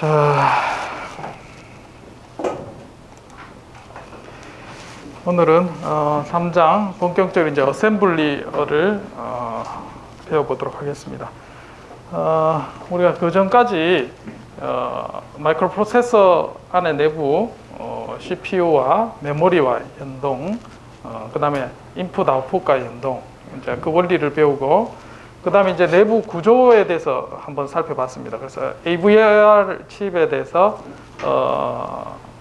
자, 오늘은 3장 본격적인 이제 어셈블리어를 배워보도록 하겠습니다. 우리가 그 전까지 마이크로 프로세서 안에 내부 CPU와 메모리와 연동, 그 다음에 인풋 아웃풋과 연동, 이제 그 원리를 배우고, 그 다음에 이제 내부 구조에 대해서 한번 살펴봤습니다. 그래서 AVR 칩에 대해서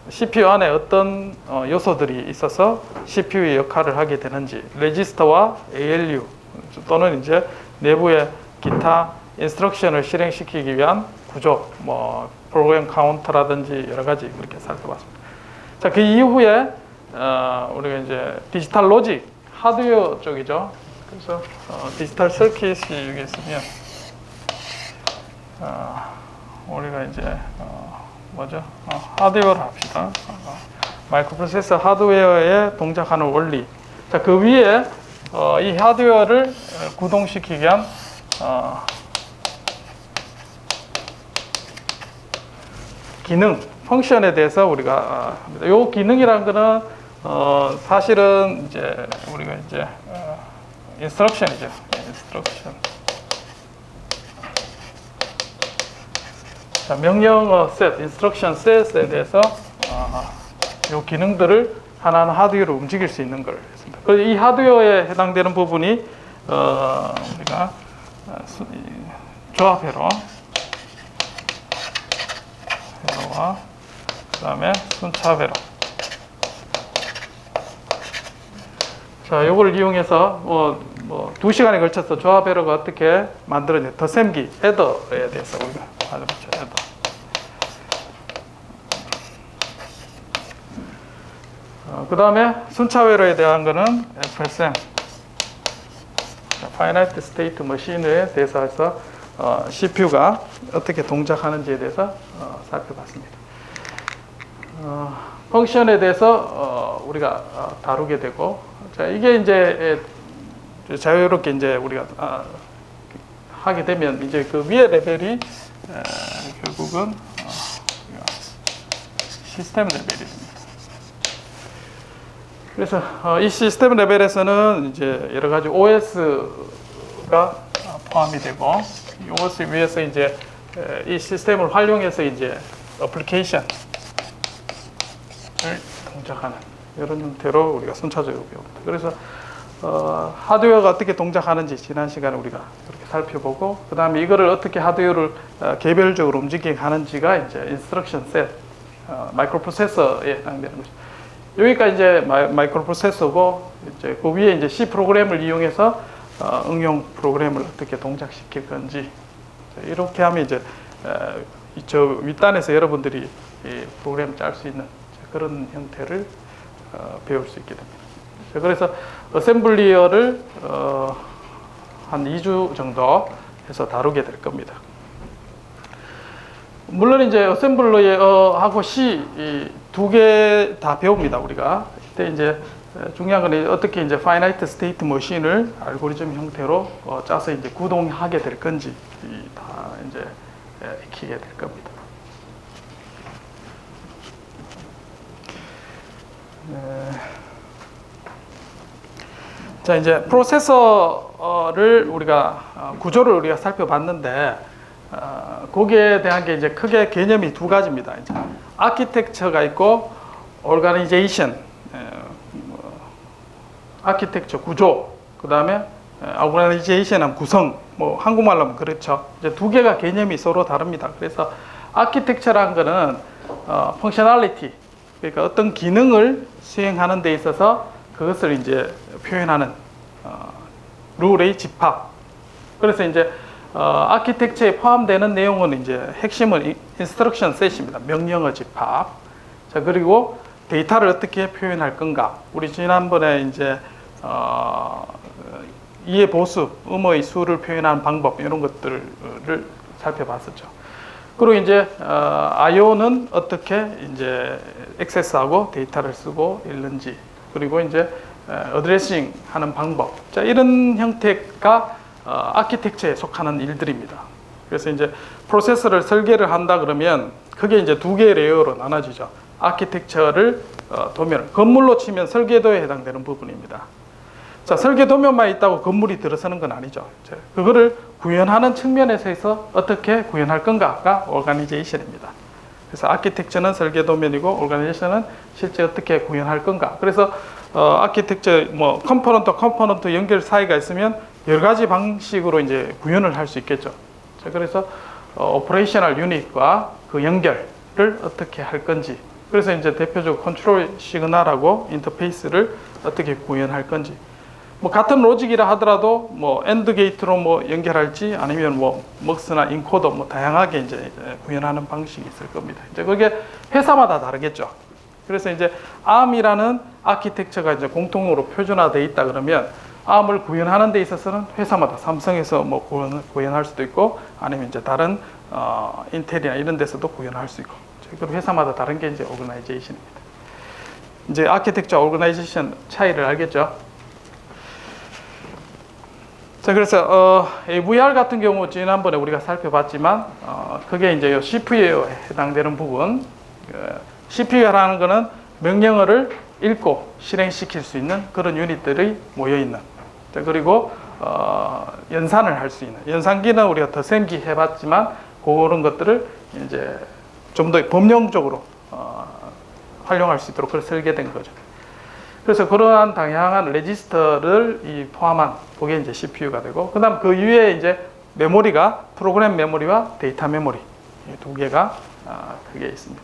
CPU 안에 어떤 요소들이 있어서 CPU의 역할을 하게 되는지, 레지스터와 ALU 또는 이제 내부의 기타 인스트럭션을 실행시키기 위한 구조, 뭐 프로그램 카운터라든지 여러 가지 그렇게 살펴봤습니다. 자, 그 이후에 우리가 이제 디지털 로직, 하드웨어 쪽이죠. 그래서 디지털 서킷이 여기 있으면 우리가 이제 하드웨어를 합시다. 마이크로프로세서 하드웨어에 동작하는 원리. 자, 그 위에 이 하드웨어를 구동시키기 위한 기능, 펑션에 대해서 우리가 요 기능이라는 거는 사실은 이제 우리가 이제 인스트럭션이죠. 인스트럭션. 자, 명령 셋, 인스트럭션 셋에 대해서 요 기능들을 하나하나 하드웨어로 움직일 수 있는 걸 했습니다. 그래서 이 하드웨어에 해당되는 부분이 우리가 조합회로와 그다음에 순차회로. 자, 요걸 이용해서 2시간에 걸쳐서 조합회로가 어떻게 만들어져, 덧셈기, 애더에 대해서 우리가 알아보죠. 애더. 그 다음에 순차회로에 대한 거는 FSM, Finite State Machine에 대해서 해서 CPU가 어떻게 동작하는지에 대해서 살펴봤습니다. 펑션에 대해서 우리가 다루게 되고, 자, 이게 이제 자유롭게 이제 우리가 하게 되면 이제 그 위에 레벨이 결국은 시스템 레벨입니다. 그래서 이 시스템 레벨에서는 이제 여러 가지 OS가 포함이 되고, 이 OS 위에서 이제 이 시스템을 활용해서 이제 어플리케이션을 동작하는 이런 형태로 우리가 순차적으로 배웁니다. 그래서 하드웨어가 어떻게 동작하는지 지난 시간에 우리가 그렇게 살펴보고, 그 다음에 이거를 어떻게 하드웨어를 개별적으로 움직이게 하는지가 이제 인스트럭션 셋, 마이크로 프로세서에 해당되는 것이죠. 여기까지 이제 마이크로 프로세서고, 이제 그 위에 이제 C 프로그램을 이용해서 응용 프로그램을 어떻게 동작시킬 건지, 이렇게 하면 이제 저 윗단에서 여러분들이 이 프로그램을 짤 수 있는 그런 형태를 배울 수 있게 됩니다. 그래서 어셈블리어를 한 2주 정도 해서 다루게 될 겁니다. 물론 이제 어셈블리어하고 C 두 개 다 배웁니다, 우리가. 이때 이제 중요한 건 어떻게 이제 파이나이트 스테이트 머신을 알고리즘 형태로 짜서 이제 구동하게 될 건지 다 이제 익히게 될 겁니다. 자, 이제 프로세서를 우리가 구조를 우리가 살펴봤는데, 거기에 대한 게 이제 크게 개념이 두 가지입니다. 이제 아키텍처가 있고 오르가니제이션, 아키텍처 구조, 그 다음에 오르가니제이션은 구성, 뭐 한국말로 하면 그렇죠. 이제 두 개가 개념이 서로 다릅니다. 그래서 아키텍처라는 거는 펑셔널리티, 그러니까 어떤 기능을 수행하는 데 있어서 그것을 이제 표현하는 룰의 집합. 그래서 이제 아키텍처에 포함되는 내용은 이제 핵심은 인스트럭션 셋입니다. 명령어 집합. 자, 그리고 데이터를 어떻게 표현할 건가. 우리 지난번에 이제 이해 보수, 음의 수를 표현하는 방법, 이런 것들을 살펴봤었죠. 그리고 이제 IO는 어떻게 이제 액세스하고 데이터를 쓰고 읽는지, 그리고 이제 어드레싱 하는 방법. 자, 이런 형태가 아키텍처에 속하는 일들입니다. 그래서 이제 프로세서를 설계를 한다 그러면 그게 이제 두 개의 레이어로 나눠지죠. 아키텍처를 도면, 건물로 치면 설계도에 해당되는 부분입니다. 자, 설계 도면만 있다고 건물이 들어서는 건 아니죠. 그거를 구현하는 측면에서 해서 어떻게 구현할 건가가 오르가니제이션입니다. 그래서 아키텍처는 설계 도면이고 오르가니제이션은 실제 어떻게 구현할 건가. 그래서 아키텍처 뭐 컴포넌트 연결 사이가 있으면 여러 가지 방식으로 이제 구현을 할 수 있겠죠. 자, 그래서 오퍼레이셔널 유닛과 그 연결을 어떻게 할 건지. 그래서 이제 대표적으로 컨트롤 시그널하고 인터페이스를 어떻게 구현할 건지. 뭐 같은 로직이라 하더라도 뭐 엔드 게이트로 뭐 연결할지 아니면 뭐 먹스나 인코더 뭐 다양하게 이제 구현하는 방식이 있을 겁니다. 이제 그게 회사마다 다르겠죠. 그래서 이제 ARM이라는 아키텍처가 이제 공통으로 표준화되어 있다 그러면 ARM을 구현하는 데 있어서는 회사마다 삼성에서 뭐 구현할 수도 있고 아니면 이제 다른 인텔이나 이런 데서도 구현할 수 있고 그리고 회사마다 다른 게 이제 오거나이제이션입니다. 이제 아키텍처 오거나이제이션 차이를 알겠죠? 자, 그래서 AVR 같은 경우 지난번에 우리가 살펴봤지만 그게 이제 CPU에 해당되는 부분. CPU라는 거는 명령어를 읽고 실행시킬 수 있는 그런 유닛들이 모여 있는. 자, 그리고 연산을 할 수 있는. 연산기는 우리가 더셈기 해봤지만 그런 것들을 이제 좀 더 범용적으로 활용할 수 있도록 그렇게 설계된 거죠. 그래서 그러한 다양한 레지스터를 포함한 그게 이제 CPU가 되고, 그다음 그 위에 이제 메모리가 프로그램 메모리와 데이터 메모리 두 개가 그게 있습니다.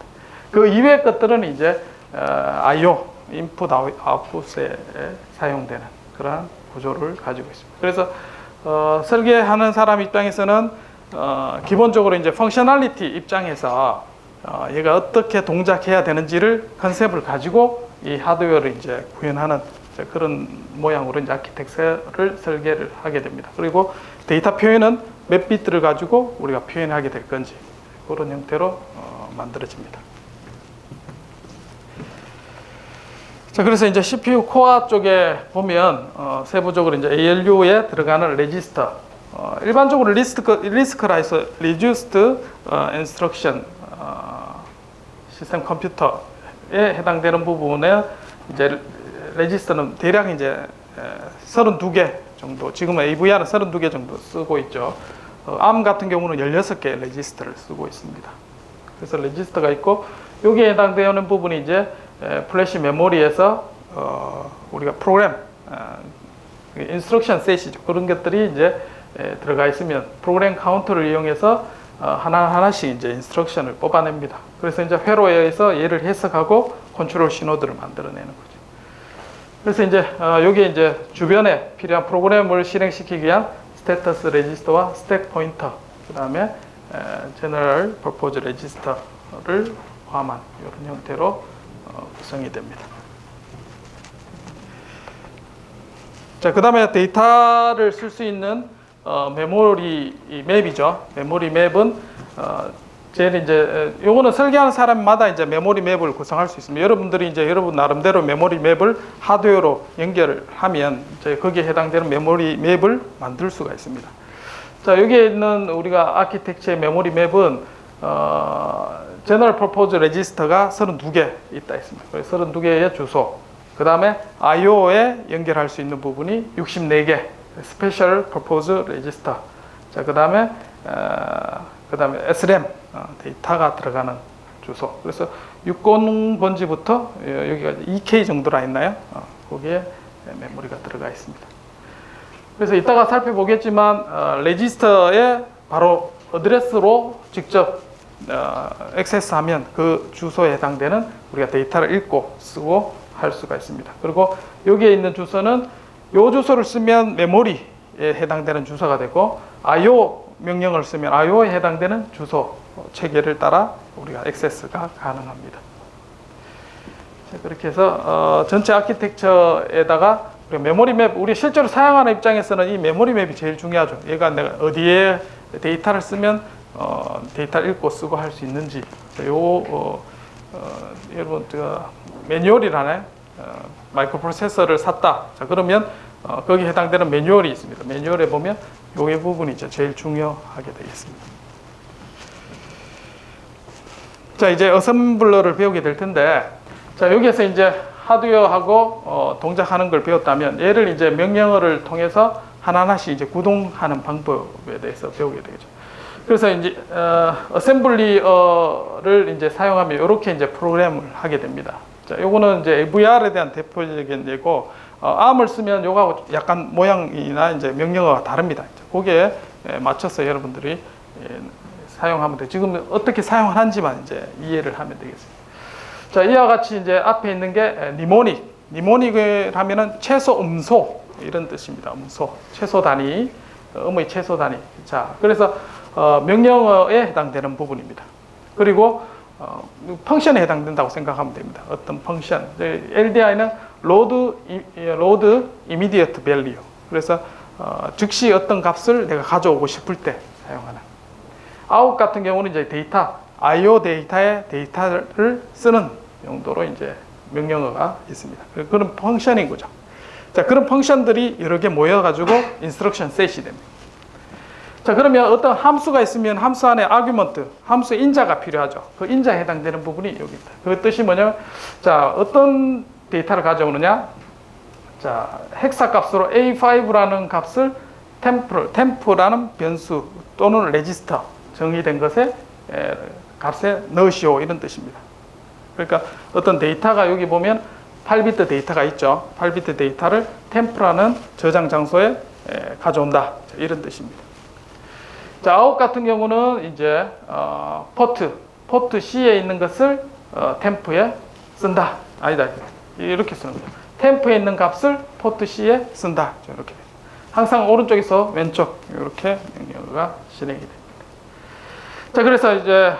그 이외의 것들은 이제 I/O 인풋 아웃풋에 사용되는 그러한 구조를 가지고 있습니다. 그래서 설계하는 사람 입장에서는 기본적으로 이제 펑셔널리티 입장에서 얘가 어떻게 동작해야 되는지를 컨셉을 가지고 이 하드웨어를 이제 구현하는 그런 모양으로 이제 아키텍처를 설계를 하게 됩니다. 그리고 데이터 표현은 몇 비트를 가지고 우리가 표현하게 될 건지 그런 형태로 만들어집니다. 자, 그래서 이제 CPU 코어 쪽에 보면 세부적으로 이제 ALU에 들어가는 레지스터, 일반적으로 리스크라서 Reduced Instruction 시스템 컴퓨터에 해당되는 부분에 이제 레지스터는 대략 이제 32개 정도, 지금은 AVR은 32개 정도 쓰고 있죠. ARM 같은 경우는 16개 레지스터를 쓰고 있습니다. 그래서 레지스터가 있고 여기에 해당되는 부분이 이제 플래시 메모리에서 우리가 프로그램 인스트럭션 셋이죠. 그런 것들이 이제 들어가 있으면 프로그램 카운터를 이용해서 하나하나씩 이제 인스트럭션을 뽑아냅니다. 그래서 이제 회로에 의해서 얘를 해석하고 컨트롤 신호들을 만들어내는 거죠. 그래서 이제 여기에 이제 주변에 필요한 프로그램을 실행시키기 위한 스테터스 레지스터와 스택 포인터, 그 다음에 제너럴 퍼포즈 레지스터를 포함한 이런 형태로 구성이 됩니다. 자, 그 다음에 데이터를 쓸 수 있는 메모리 맵이죠. 메모리 맵은 제일 이제 요거는 설계하는 사람마다 이제 메모리 맵을 구성할 수 있습니다. 여러분들이 이제 여러분 나름대로 메모리 맵을 하드웨어로 연결을 하면 이제 거기에 해당되는 메모리 맵을 만들 수가 있습니다. 자, 여기에 있는 우리가 아키텍처의 메모리 맵은 제너럴 퍼포즈 레지스터가 32개 있다 있습니다. 32개의 주소. 그 다음에 I/O에 연결할 수 있는 부분이 64개. 스페셜 퍼포즈 레지스터. 자, 그 다음에 SRAM 데이터가 들어가는 주소. 그래서 60번지부터 여기가 2K 정도라 있나요? 거기에 메모리가 들어가 있습니다. 그래서 이따가 살펴보겠지만 레지스터에 바로 어드레스로 직접 액세스하면 그 주소에 해당되는 우리가 데이터를 읽고 쓰고 할 수가 있습니다. 그리고 여기에 있는 주소는 이 주소를 쓰면 메모리에 해당되는 주소가 되고 I/O 명령을 쓰면 I/O에 해당되는 주소 체계를 따라 우리가 액세스가 가능합니다. 자, 그렇게 해서 전체 아키텍처에다가 메모리 맵, 우리 실제로 사용하는 입장에서는 이 메모리 맵이 제일 중요하죠. 얘가 내가 어디에 데이터를 쓰면 데이터를 읽고 쓰고 할 수 있는지. 여러분 매뉴얼이라네. 마이크로 프로세서를 샀다. 자, 그러면 거기에 해당되는 매뉴얼이 있습니다. 매뉴얼에 보면 이 부분이 이제 제일 중요하게 되겠습니다. 자, 이제 어셈블러를 배우게 될 텐데, 자, 여기에서 이제 하드웨어하고 동작하는 걸 배웠다면, 얘를 이제 명령어를 통해서 하나하나씩 이제 구동하는 방법에 대해서 배우게 되겠죠. 그래서 이제 어셈블리어를 이제 사용하면 이렇게 이제 프로그램을 하게 됩니다. 자, 요거는 이제 AVR에 대한 대표적인 예고, ARM을 쓰면 요거하고 약간 모양이나 이제 명령어가 다릅니다. 거기에 맞춰서 여러분들이 사용하면 돼요. 지금 어떻게 사용하는지만 이제 이해를 하면 되겠습니다. 자, 이와 같이 이제 앞에 있는 게 니모닉. 니모닉을 하면은 최소 음소 이런 뜻입니다. 음소, 최소 단위, 음의 최소 단위. 자, 그래서 명령어에 해당되는 부분입니다. 그리고 펑션에 해당된다고 생각하면 됩니다. 어떤 펑션. LDI는 load immediate value. 그래서 즉시 어떤 값을 내가 가져오고 싶을 때 사용하는. out 같은 경우는 이제 데이터, IO 데이터의 데이터를 쓰는 용도로 이제 명령어가 있습니다. 그런 펑션인 거죠. 자, 그런 펑션들이 여러 개 모여가지고 인스트럭션 셋이 됩니다. 자, 그러면 어떤 함수가 있으면 함수 안에 아규먼트, 함수 인자가 필요하죠. 그 인자에 해당되는 부분이 여기입니다. 그 뜻이 뭐냐면, 자, 어떤 데이터를 가져오느냐? 자, 헥사 값으로 A5라는 값을 템프라는 변수 또는 레지스터 정의된 것에 값에 넣으시오 이런 뜻입니다. 그러니까 어떤 데이터가 여기 보면 8비트 데이터가 있죠. 8비트 데이터를 템프라는 저장 장소에 가져온다 이런 뜻입니다. 자, 아웃 같은 경우는 이제 포트 C에 있는 것을 템프에 쓴다. 아니다. 이렇게 쓰는 거죠. 템프에 있는 값을 포트 C에 쓴다. 이렇게. 항상 오른쪽에서 왼쪽 이렇게 명령어가 진행이 됩니다. 자, 그래서 이제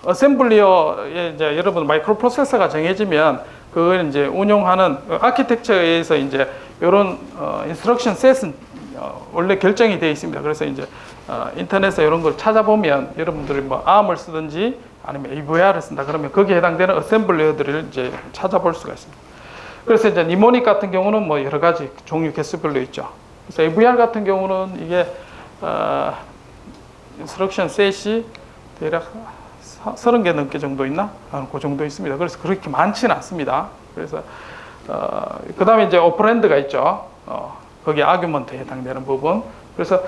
어셈블리어에 이제 여러분 마이크로 프로세서가 정해지면 그걸 이제 운용하는 아키텍처에 의해서 이제 이런 인스트럭션 셋은 원래 결정이 되어 있습니다. 그래서 이제 인터넷에 이런 걸 찾아보면 여러분들이 뭐 ARM을 쓰든지 아니면 AVR을 쓴다 그러면 거기에 해당되는 어셈블리어들을 이제 찾아볼 수가 있습니다. 그래서 이제 니모닉 같은 경우는 뭐 여러 가지 종류 개수별로 있죠. 그래서 AVR 같은 경우는 이게 인스트럭션 셋이 대략 30개 넘게 정도 있나? 그 정도 있습니다. 그래서 그렇게 많지는 않습니다. 그래서 그 다음에 이제 오퍼랜드가 있죠. 거기에 아규먼트에 해당되는 부분. 그래서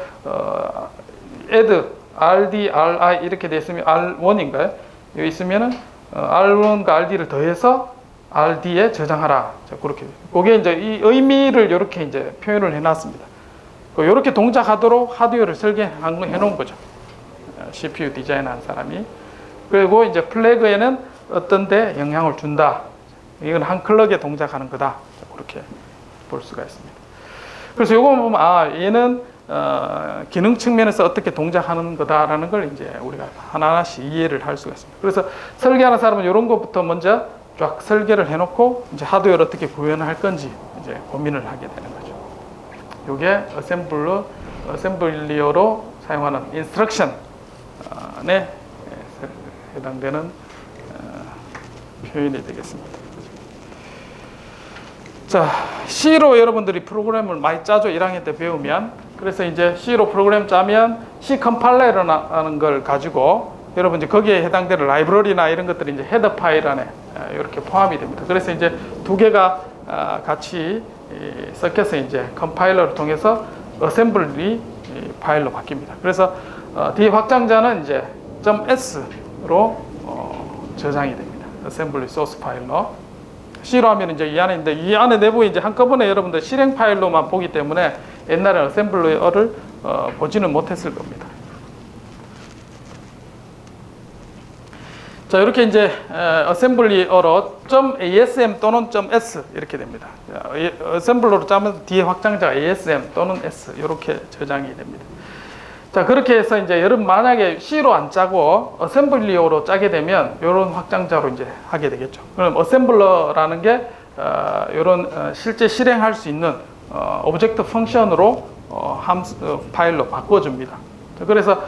add, rd, ri 이렇게 돼 있으면 r1인가요? 여기 있으면은 r1과 rd를 더해서 rd에 저장하라. 자, 그렇게. 그게 이제 이 의미를 이렇게 이제 표현을 해놨습니다. 이렇게 동작하도록 하드웨어를 해놓은 거죠. CPU 디자인한 사람이. 그리고 이제 플래그에는 어떤 데 영향을 준다. 이건 한 클럭에 동작하는 거다. 그렇게 볼 수가 있습니다. 그래서 요거 보면 얘는 기능 측면에서 어떻게 동작하는 거다라는 걸 이제 우리가 하나하나씩 이해를 할 수가 있습니다. 그래서 설계하는 사람은 이런 것부터 먼저 쫙 설계를 해놓고 이제 하드웨어를 어떻게 구현을 할 건지 이제 고민을 하게 되는 거죠. 요게 어셈블리어로 사용하는 인스트럭션에 해당되는 표현이 되겠습니다. 자, C로 여러분들이 프로그램을 많이 짜죠. 1학년 때 배우면. 그래서 이제 C로 프로그램 짜면 C 컴파일러라는 걸 가지고 여러분 이제 거기에 해당되는 라이브러리나 이런 것들이 이제 헤더 파일 안에 이렇게 포함이 됩니다. 그래서 이제 두 개가 같이 섞여서 이제 컴파일러를 통해서 어셈블리 파일로 바뀝니다. 그래서 뒤에 확장자는 이제 .s로 저장이 됩니다. 어셈블리 소스 파일로. C로 하면 이제 이 안에 있는데 이 안에 내부에 이제 한꺼번에 여러분들 실행 파일로만 보기 때문에 옛날에 어셈블리어를 보지는 못했을 겁니다. 자, 이렇게 이제 어셈블리어로 .asm 또는 .s 이렇게 됩니다. 어셈블러로 짜면 뒤에 확장자가 asm 또는 s 이렇게 저장이 됩니다. 자, 그렇게 해서 이제 여러분 만약에 C로 안 짜고 어셈블리어로 짜게 되면 이런 확장자로 이제 하게 되겠죠. 그럼 어셈블러라는 게 이런 실제 실행할 수 있는 오브젝트 펑션으로 파일로 바꿔줍니다. 그래서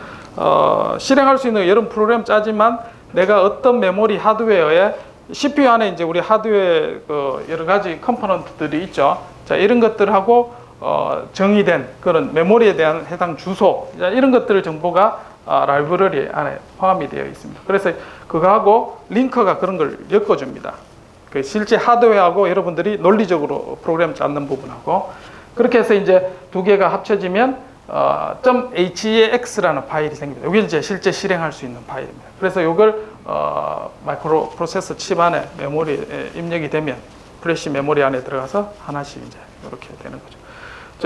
실행할 수 있는 여러 프로그램 짜지만 내가 어떤 메모리 하드웨어에 CPU 안에 이제 우리 하드웨어 여러 가지 컴포넌트들이 있죠. 자, 이런 것들하고 정의된 그런 메모리에 대한 해당 주소 이런 것들 정보가 라이브러리 안에 포함이 되어 있습니다. 그래서 그거하고 링커가 그런 걸 엮어줍니다. 그 실제 하드웨어하고 여러분들이 논리적으로 프로그램 짜는 부분하고 그렇게 해서 이제 두 개가 합쳐지면 .heax라는 파일이 생깁니다. 이게 이제 실제 실행할 수 있는 파일입니다. 그래서 이걸 마이크로 프로세서 칩 안에 메모리에 입력이 되면 플래시 메모리 안에 들어가서 하나씩 이제 이렇게 되는 거죠.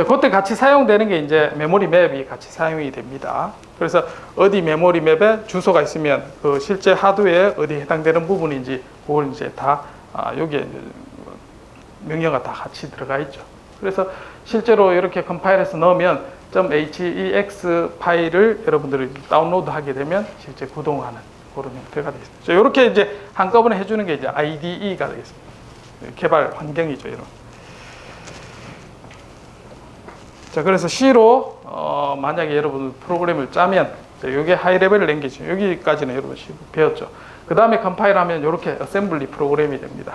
그때 같이 사용되는 게 이제 메모리 맵이 같이 사용이 됩니다. 그래서 어디 메모리 맵에 주소가 있으면 그 실제 하드웨어에 어디 해당되는 부분인지 그걸 이제 다 여기에 명령어가 다 같이 들어가 있죠. 그래서 실제로 이렇게 컴파일해서 넣으면 .hex 파일을 여러분들이 다운로드 하게 되면 실제 구동하는 그런 형태가 되겠습니다. 이렇게 이제 한꺼번에 해주는 게 이제 IDE가 되겠습니다. 개발 환경이죠, 이런. 자, 그래서 C로 만약에 여러분 프로그램을 짜면 이게 하이 레벨 랭귀지 여기까지는 여러분 배웠죠. 그 다음에 컴파일하면 이렇게 어셈블리 프로그램이 됩니다.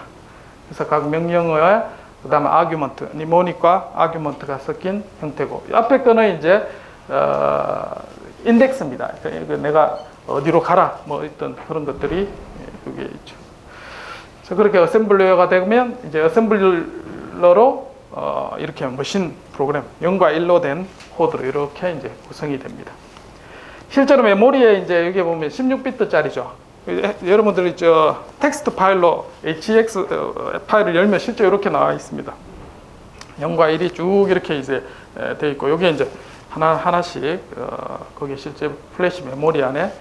그래서 각 명령어에 그 다음에 아규먼트, 니모닉과 아규먼트가 섞인 형태고 앞에 거는 이제 인덱스입니다. 내가 어디로 가라 뭐 어떤 그런 것들이 여기에 있죠. 그래서 그렇게 어셈블러가 되면 이제 어셈블러로 이렇게 머신 프로그램 0과 1로 된 코드로 이렇게 이제 구성이 됩니다. 실제로 메모리에 이제 여기 보면 16비트짜리죠. 여러분들이 저 텍스트 파일로 HEX 파일을 열면 실제 이렇게 나와 있습니다. 0과 1이 쭉 이렇게 이제 돼 있고 여기에 이제 하나씩 거기에 실제 플래시 메모리 안에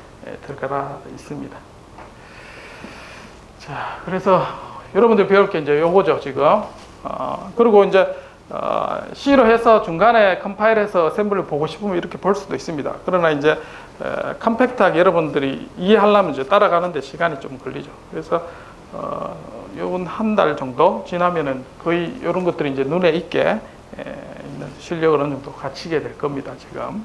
들어가 있습니다. 자, 그래서 여러분들 배울 게 이제 요거죠, 지금. 그리고 이제 C로 해서 중간에 컴파일해서 어셈블리 보고 싶으면 이렇게 볼 수도 있습니다. 그러나 이제 컴팩트하게 여러분들이 이해하려면 이제 따라가는데 시간이 좀 걸리죠. 그래서 요건 한 달 정도 지나면은 거의 이런 것들이 이제 눈에 익게 있는 실력을 어느 정도 갖추게 될 겁니다, 지금.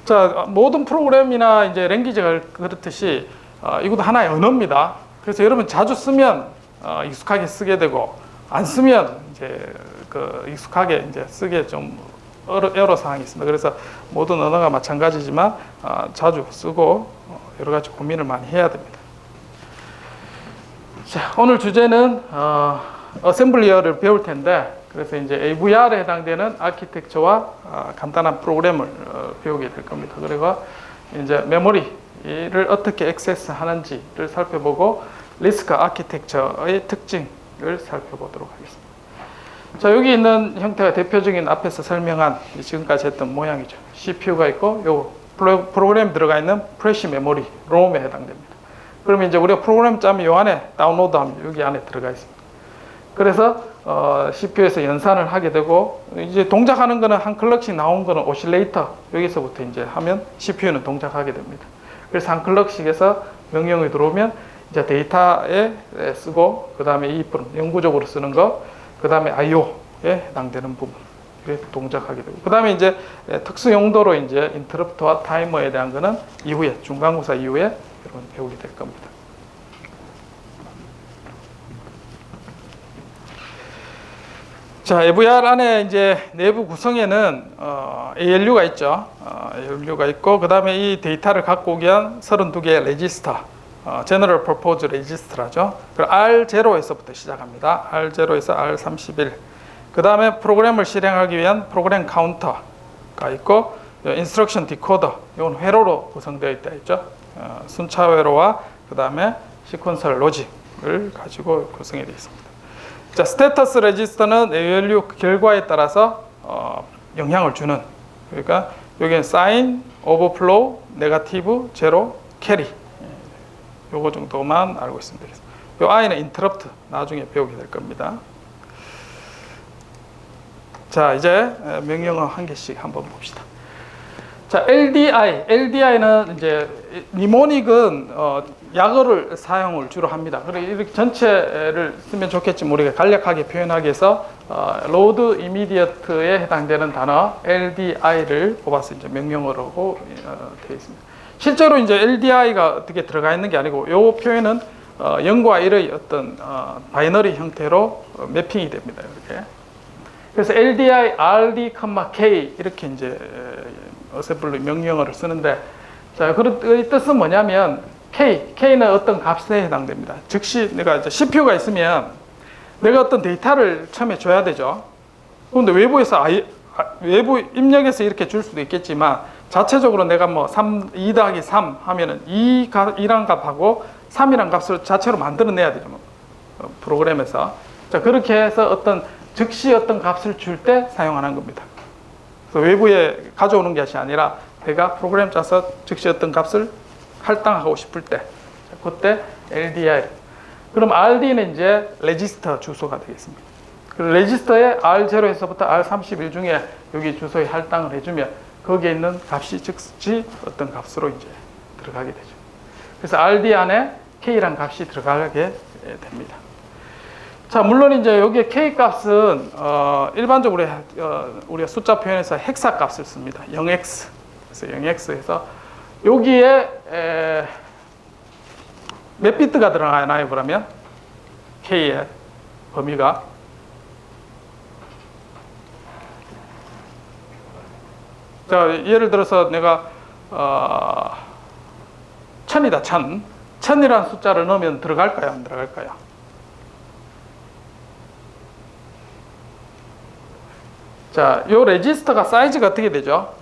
자, 모든 프로그램이나 이제 랭귀지가 그렇듯이 이것도 하나의 언어입니다. 그래서 여러분 자주 쓰면 익숙하게 쓰게 되고 안 쓰면 이제 익숙하게 이제 쓰게 좀 애로 사항이 있습니다. 그래서 모든 언어가 마찬가지지만 자주 쓰고 여러 가지 고민을 많이 해야 됩니다. 자, 오늘 주제는 어셈블리어를 배울 텐데 그래서 이제 AVR에 해당되는 아키텍처와 간단한 프로그램을 배우게 될 겁니다. 그리고 이제 메모리를 어떻게 액세스하는지를 살펴보고 리스크 아키텍처의 특징을 살펴보도록 하겠습니다. 자, 여기 있는 형태가 대표적인 앞에서 설명한 지금까지 했던 모양이죠. CPU가 있고 요 프로그램 들어가 있는 플래시 메모리, 롬에 해당됩니다. 그러면 이제 우리가 프로그램 짜면 요 안에 다운로드하면 여기 안에 들어가 있습니다. 그래서 CPU에서 연산을 하게 되고 이제 동작하는 거는 한 클럭씩 나온 거는 오실레이터 여기서부터 이제 하면 CPU는 동작하게 됩니다. 그래서 한 클럭씩에서 명령이 들어오면 이제 데이터에 쓰고 그 다음에 이 부분 영구적으로 쓰는 거 그 다음에 I/O에 해당되는 부분 동작하게 되고 그 다음에 이제 특수 용도로 이제 인터럽트와 타이머에 대한 거는 이후에 중간고사 이후에 여러분 배우게 될 겁니다. 자, AVR 안에 이제 내부 구성에는 ALU가 있죠. ALU가 있고 그 다음에 이 데이터를 갖고 오기 위한 32개의 레지스터 General Purpose Register라죠. R0에서부터 시작합니다. R0에서 R31. 그 다음에 프로그램을 실행하기 위한 프로그램 카운터가 있고 인스트럭션 디코더, 이건 회로로 구성되어 있다 했죠. 순차 회로와 그 다음에 시퀀셜 로직을 가지고 구성이 되어 있습니다. 자, 스테이터스 레지스터는 ALU 결과에 따라서 영향을 주는, 그러니까 여기는 사인, 오버플로우, 네거티브, 제로, 캐리 요거 정도만 알고 있으면 되겠습니다. 요 I는 인터럽트 나중에 배우게 될 겁니다. 자, 이제 명령어 한 개씩 한번 봅시다. 자, LDI는 이제 니모닉은 약어를 사용을 주로 합니다. 그리고 이렇게 전체를 쓰면 좋겠지만 우리가 간략하게 표현하기 위해서 로드 이미디어트에 해당되는 단어 LDI를 뽑아서 이제 명령어로 되어 있습니다. 실제로 이제 LDI가 어떻게 들어가 있는 게 아니고 이 표현은 0과 1의 어떤 바이너리 형태로 매핑이 됩니다. 이렇게 그래서 LDI, RD, K 이렇게 이제 어셈블리 명령어를 쓰는데, 자, 그 뜻은 뭐냐면 K는 어떤 값에 해당됩니다. 즉시 내가 이제 CPU가 있으면 내가 어떤 데이터를 처음에 줘야 되죠. 그런데 외부 입력해서 이렇게 줄 수도 있겠지만 자체적으로 내가 뭐 2 더하기 3 하면은 2란 값하고 3이란 값을 자체로 만들어내야 되죠. 프로그램에서. 자, 그렇게 해서 즉시 어떤 값을 줄 때 사용하는 겁니다. 그래서 외부에 가져오는 것이 아니라 내가 프로그램 짜서 즉시 어떤 값을 할당하고 싶을 때, 그때 LDI. 그럼 RD는 이제 레지스터 주소가 되겠습니다. 그 레지스터에 R0에서부터 R31 중에 여기 주소에 할당을 해주면 거기에 있는 값이 즉시 어떤 값으로 이제 들어가게 되죠. 그래서 RD 안에 K란 값이 들어가게 됩니다. 자, 물론 이제 여기에 K 값은 일반적으로 우리가 숫자 표현에서 헥사 값을 씁니다. 0x. 그래서 0x에서 여기에 몇 비트가 들어가나요? 그러면 K의 범위가 자, 예를 들어서 내가 1000이다. 1000이라는 숫자를 넣으면 들어갈까요? 안 들어갈까요? 자, 요 레지스터가 사이즈가 어떻게 되죠?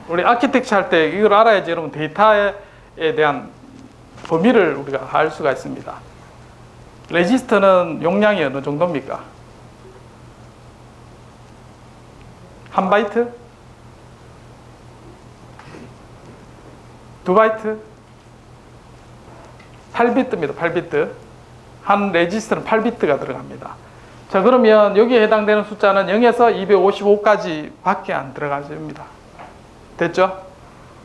우리 아키텍처 할 때 이걸 알아야지 여러분 데이터에 대한 범위를 우리가 알 수가 있습니다. 레지스터는 용량이 어느 정도입니까? 1바이트? 2바이트? 8비트입니다. 8비트. 한 레지스터는 8비트가 들어갑니다. 자, 그러면 여기에 해당되는 숫자는 0에서 255까지 밖에 안 들어가집니다. 됐죠?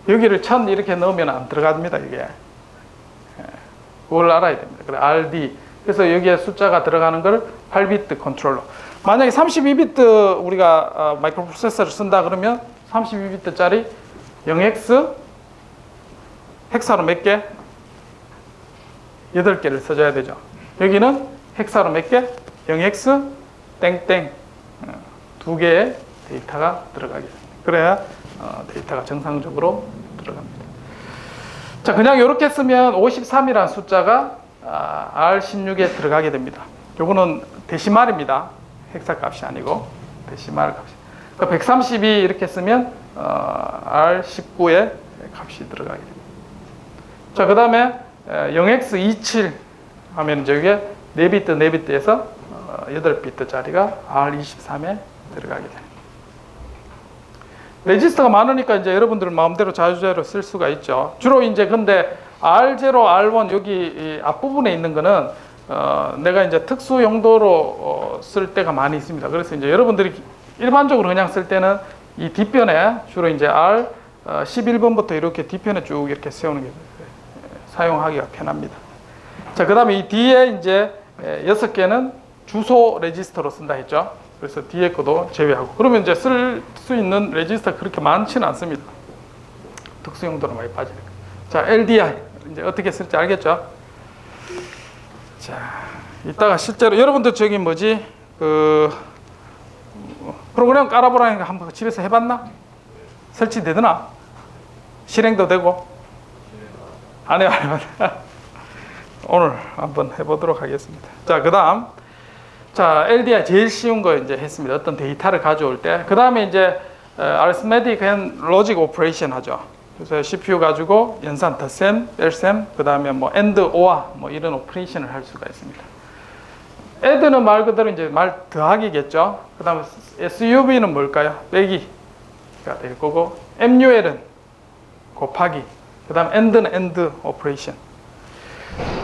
여기를 1000 이렇게 넣으면 안 들어갑니다, 이게. 그걸 알아야 됩니다. 그래, RD. 그래서 여기에 숫자가 들어가는 걸 8비트 컨트롤러. 만약에 32비트 우리가 마이크로 프로세서를 쓴다 그러면 32비트짜리 0x 헥사로 몇 개? 8개를 써줘야 되죠. 여기는 헥사로 몇 개? 0x 땡땡 2개의 데이터가 들어가게 됩니다. 그래야 데이터가 정상적으로 들어갑니다. 자, 그냥 이렇게 쓰면 53이라는 숫자가 R16에 들어가게 됩니다. 요거는 데시말입니다. 헥사 값이 아니고 데시말 값이. 그러니까 132 이렇게 쓰면 R19에 값이 들어가게 됩니다. 자, 그 다음에 0x27 하면 이게 4비트 4비트에서 8비트짜리가 R23에 들어가게 됩니다. 레지스터가 많으니까 이제 여러분들 마음대로 자유자재로 쓸 수가 있죠. 주로 이제 근데 R0, R1 여기 앞부분에 있는 거는 내가 이제 특수 용도로 쓸 때가 많이 있습니다. 그래서 이제 여러분들이 일반적으로 그냥 쓸 때는 이 뒷변에 주로 이제 R11번부터 이렇게 뒷편에 쭉 이렇게 세우는 게 사용하기가 편합니다. 자, 그 다음에 이 뒤에 이제 6개는 주소 레지스터로 쓴다 했죠. 그래서 뒤에 것도 제외하고. 그러면 이제 쓸 수 있는 레지스터 그렇게 많지는 않습니다. 특수 용도로 많이 빠지니까. 자, LDI. 이제 어떻게 쓸지 알겠죠? 자, 이따가 실제로 여러분들 저기 뭐지? 프로그램 깔아보라니까 한번 집에서 해봤나? 설치되더나? 실행도 되고? 안 해요, 안 해요. 오늘 한번 해보도록 하겠습니다. 자, 그 다음. 자, LDI 제일 쉬운 거 이제 했습니다. 어떤 데이터를 가져올 때. 그 다음에 이제 arithmetic and logic operation 하죠. 그래서 CPU 가지고 연산, 덧셈, 뺄셈, 그 다음에 뭐 AND, OR 뭐 이런 오퍼레이션을 할 수가 있습니다. add는 말 그대로 이제 말 더하기겠죠. 그 다음에 SUV는 뭘까요? 빼기가 될 거고, MUL은 곱하기, 그 다음 AND는 AND 오퍼레이션.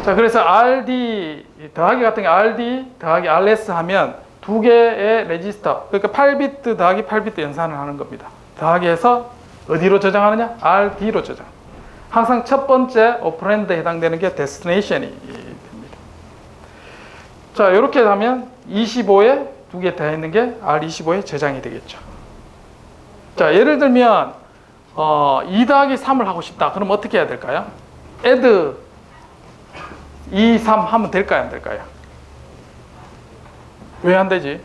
자, 그래서 RD 더하기 같은 게 RD 더하기 RS 하면 2개의 레지스터, 그러니까 8비트 더하기 8비트 연산을 하는 겁니다. 더하기해서 어디로 저장하느냐? RD로 저장. 항상 첫 번째 오퍼랜드에 해당되는 게 데스티네이션이 됩니다. 자, 이렇게 하면 25에 2개 더 있는 게 R25에 저장이 되겠죠. 자, 예를 들면 2 더하기 3을 하고 싶다. 그럼 어떻게 해야 될까요? add 2, 3 하면 될까요? 안 될까요? 왜 안 되지?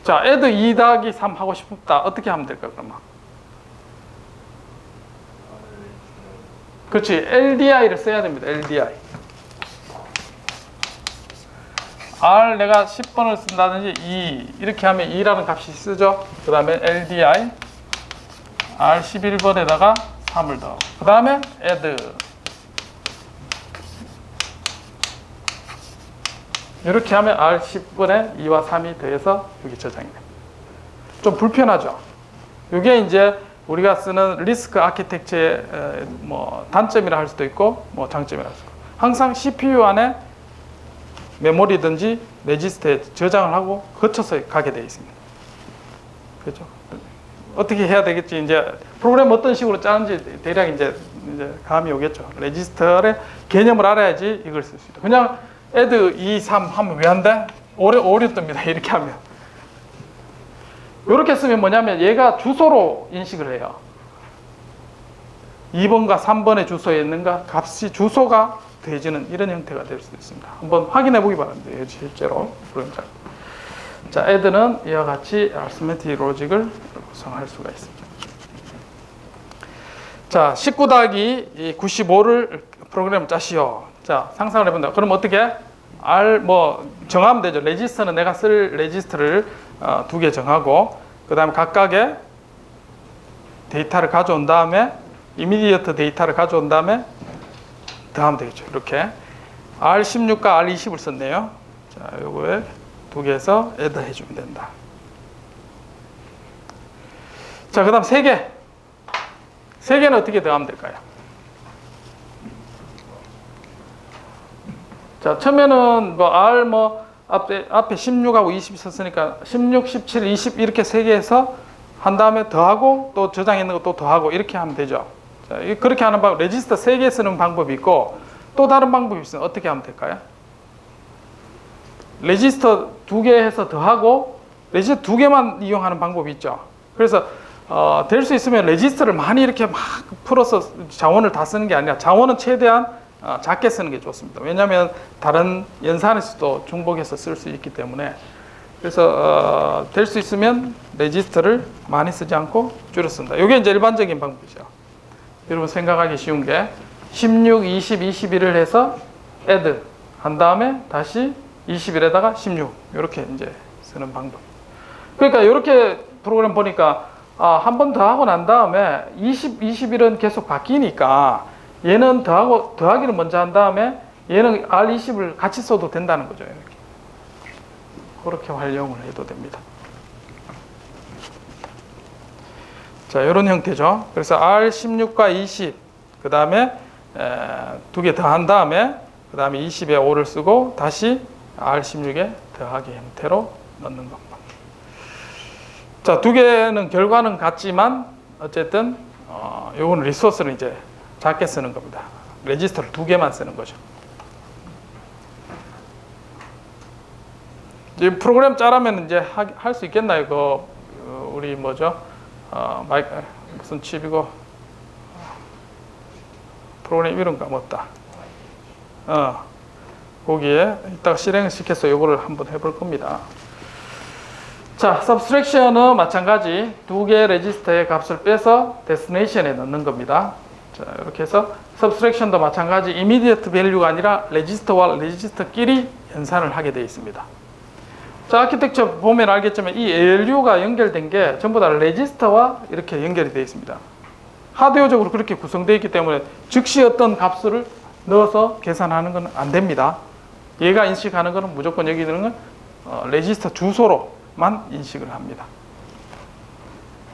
자, add 2 더하기 3 하고 싶다. 어떻게 하면 될까, 그러면? 그렇지. LDI를 써야 됩니다. LDI. R 내가 10번을 쓴다든지 2 이렇게 하면 2라는 값이 쓰죠. 그 다음에 LDI R 11번에다가 3을 더하고 그 다음에 add 이렇게 하면 R 10번에 2와 3이 더해서 여기 저장이 됩니다. 좀 불편하죠. 이게 이제 우리가 쓰는 리스크 아키텍처의 뭐 단점이라 할 수도 있고 뭐 장점이라 할 수도 있고 항상 CPU 안에 메모리든지 레지스터에 저장을 하고 거쳐서 가게 되어 있습니다. 그렇죠? 어떻게 해야 되겠지? 이제 프로그램 어떤 식으로 짜는지 대략 이제 감이 오겠죠. 레지스터의 개념을 알아야지 이걸 쓸 수 있다. 그냥 add 2, 3 하면 왜 안 돼? 오류 뜹니다. 이렇게 하면. 이렇게 쓰면 뭐냐면 얘가 주소로 인식을 해요. 2번과 3번의 주소에 있는가 값이 주소가 더해지는 이런 형태가 될 수도 있습니다. 한번 확인해 보기 바랍니다. 실제로 자, add는 이와 같이 arithmetic logic을 구성할 수가 있습니다. 자, 19 더하기 95를 프로그램 짜시오. 자, 상상을 해본다. 그럼 어떻게? R 뭐 정하면 되죠. 레지스터는 내가 쓸 레지스터를 2개 정하고 그 다음에 각각의 데이터를 가져온 다음에 이미디어트 데이터를 가져온 다음에 더하면 되겠죠. 이렇게 R16과 R20을 썼네요. 자, 요거에 2개에서 add 해주면 된다. 자, 그 다음 3개. 3개는 어떻게 더하면 될까요? 자, 처음에는 뭐 R 앞에 16하고 20 썼으니까 16, 17, 20 이렇게 3개에서 한 다음에 더하고 또 저장했는 거 또 더하고 이렇게 하면 되죠. 자, 그렇게 하는 방법, 레지스터 3개 쓰는 방법이 있고 또 다른 방법이 있어요. 어떻게 하면 될까요? 레지스터 2개 해서 더하고 레지스터 2개만 이용하는 방법이 있죠. 그래서 될 수 있으면 레지스터를 많이 이렇게 막 풀어서 자원을 다 쓰는 게 아니라 자원은 최대한 작게 쓰는 게 좋습니다. 왜냐하면 다른 연산에서도 중복해서 쓸 수 있기 때문에 그래서 될 수 있으면 레지스터를 많이 쓰지 않고 줄여 쓴다. 이게 이제 일반적인 방법이죠. 여러분 생각하기 쉬운 게 16, 20, 21을 해서 add 한 다음에 다시 21에다가 16 이렇게 이제 쓰는 방법. 그러니까 이렇게 프로그램 보니까 한 번 더 하고 난 다음에 20, 21은 계속 바뀌니까 얘는 더하기를 먼저 한 다음에 얘는 R20을 같이 써도 된다는 거죠. 이렇게. 그렇게 활용을 해도 됩니다. 자, 이런 형태죠. 그래서 R16과 20, 그 다음에 2개 더 한 다음에 그 다음에 20에 5를 쓰고 다시 R16에 더하기 형태로 넣는 방법. 자, 2개는 결과는 같지만 어쨌든 요거는 리소스를 이제 작게 쓰는 겁니다. 레지스터를 2개만 쓰는 거죠. 이 프로그램 짜라면 이제 할 수 있겠나요? 우리 뭐죠? 무슨 칩이고 프로그램 이름 까먹었다. 거기에 이따가 실행을 시켜서 요거를 한번 해볼 겁니다. 자, subtraction은 마찬가지 2개의 레지스터의 값을 빼서 destination에 넣는 겁니다. 자, 이렇게 해서 subtraction도 마찬가지 immediate value가 아니라 레지스터와 레지스터끼리 연산을 하게 되어 있습니다. 자, 아키텍처 보면 알겠지만 이 ALU가 연결된 게 전부 다 레지스터와 이렇게 연결이 되어 있습니다. 하드웨어적으로 그렇게 구성되어 있기 때문에 즉시 어떤 값을 넣어서 계산하는 건 안 됩니다. 얘가 인식하는 것은 무조건 여기 있는 건 레지스터 주소로만 인식을 합니다.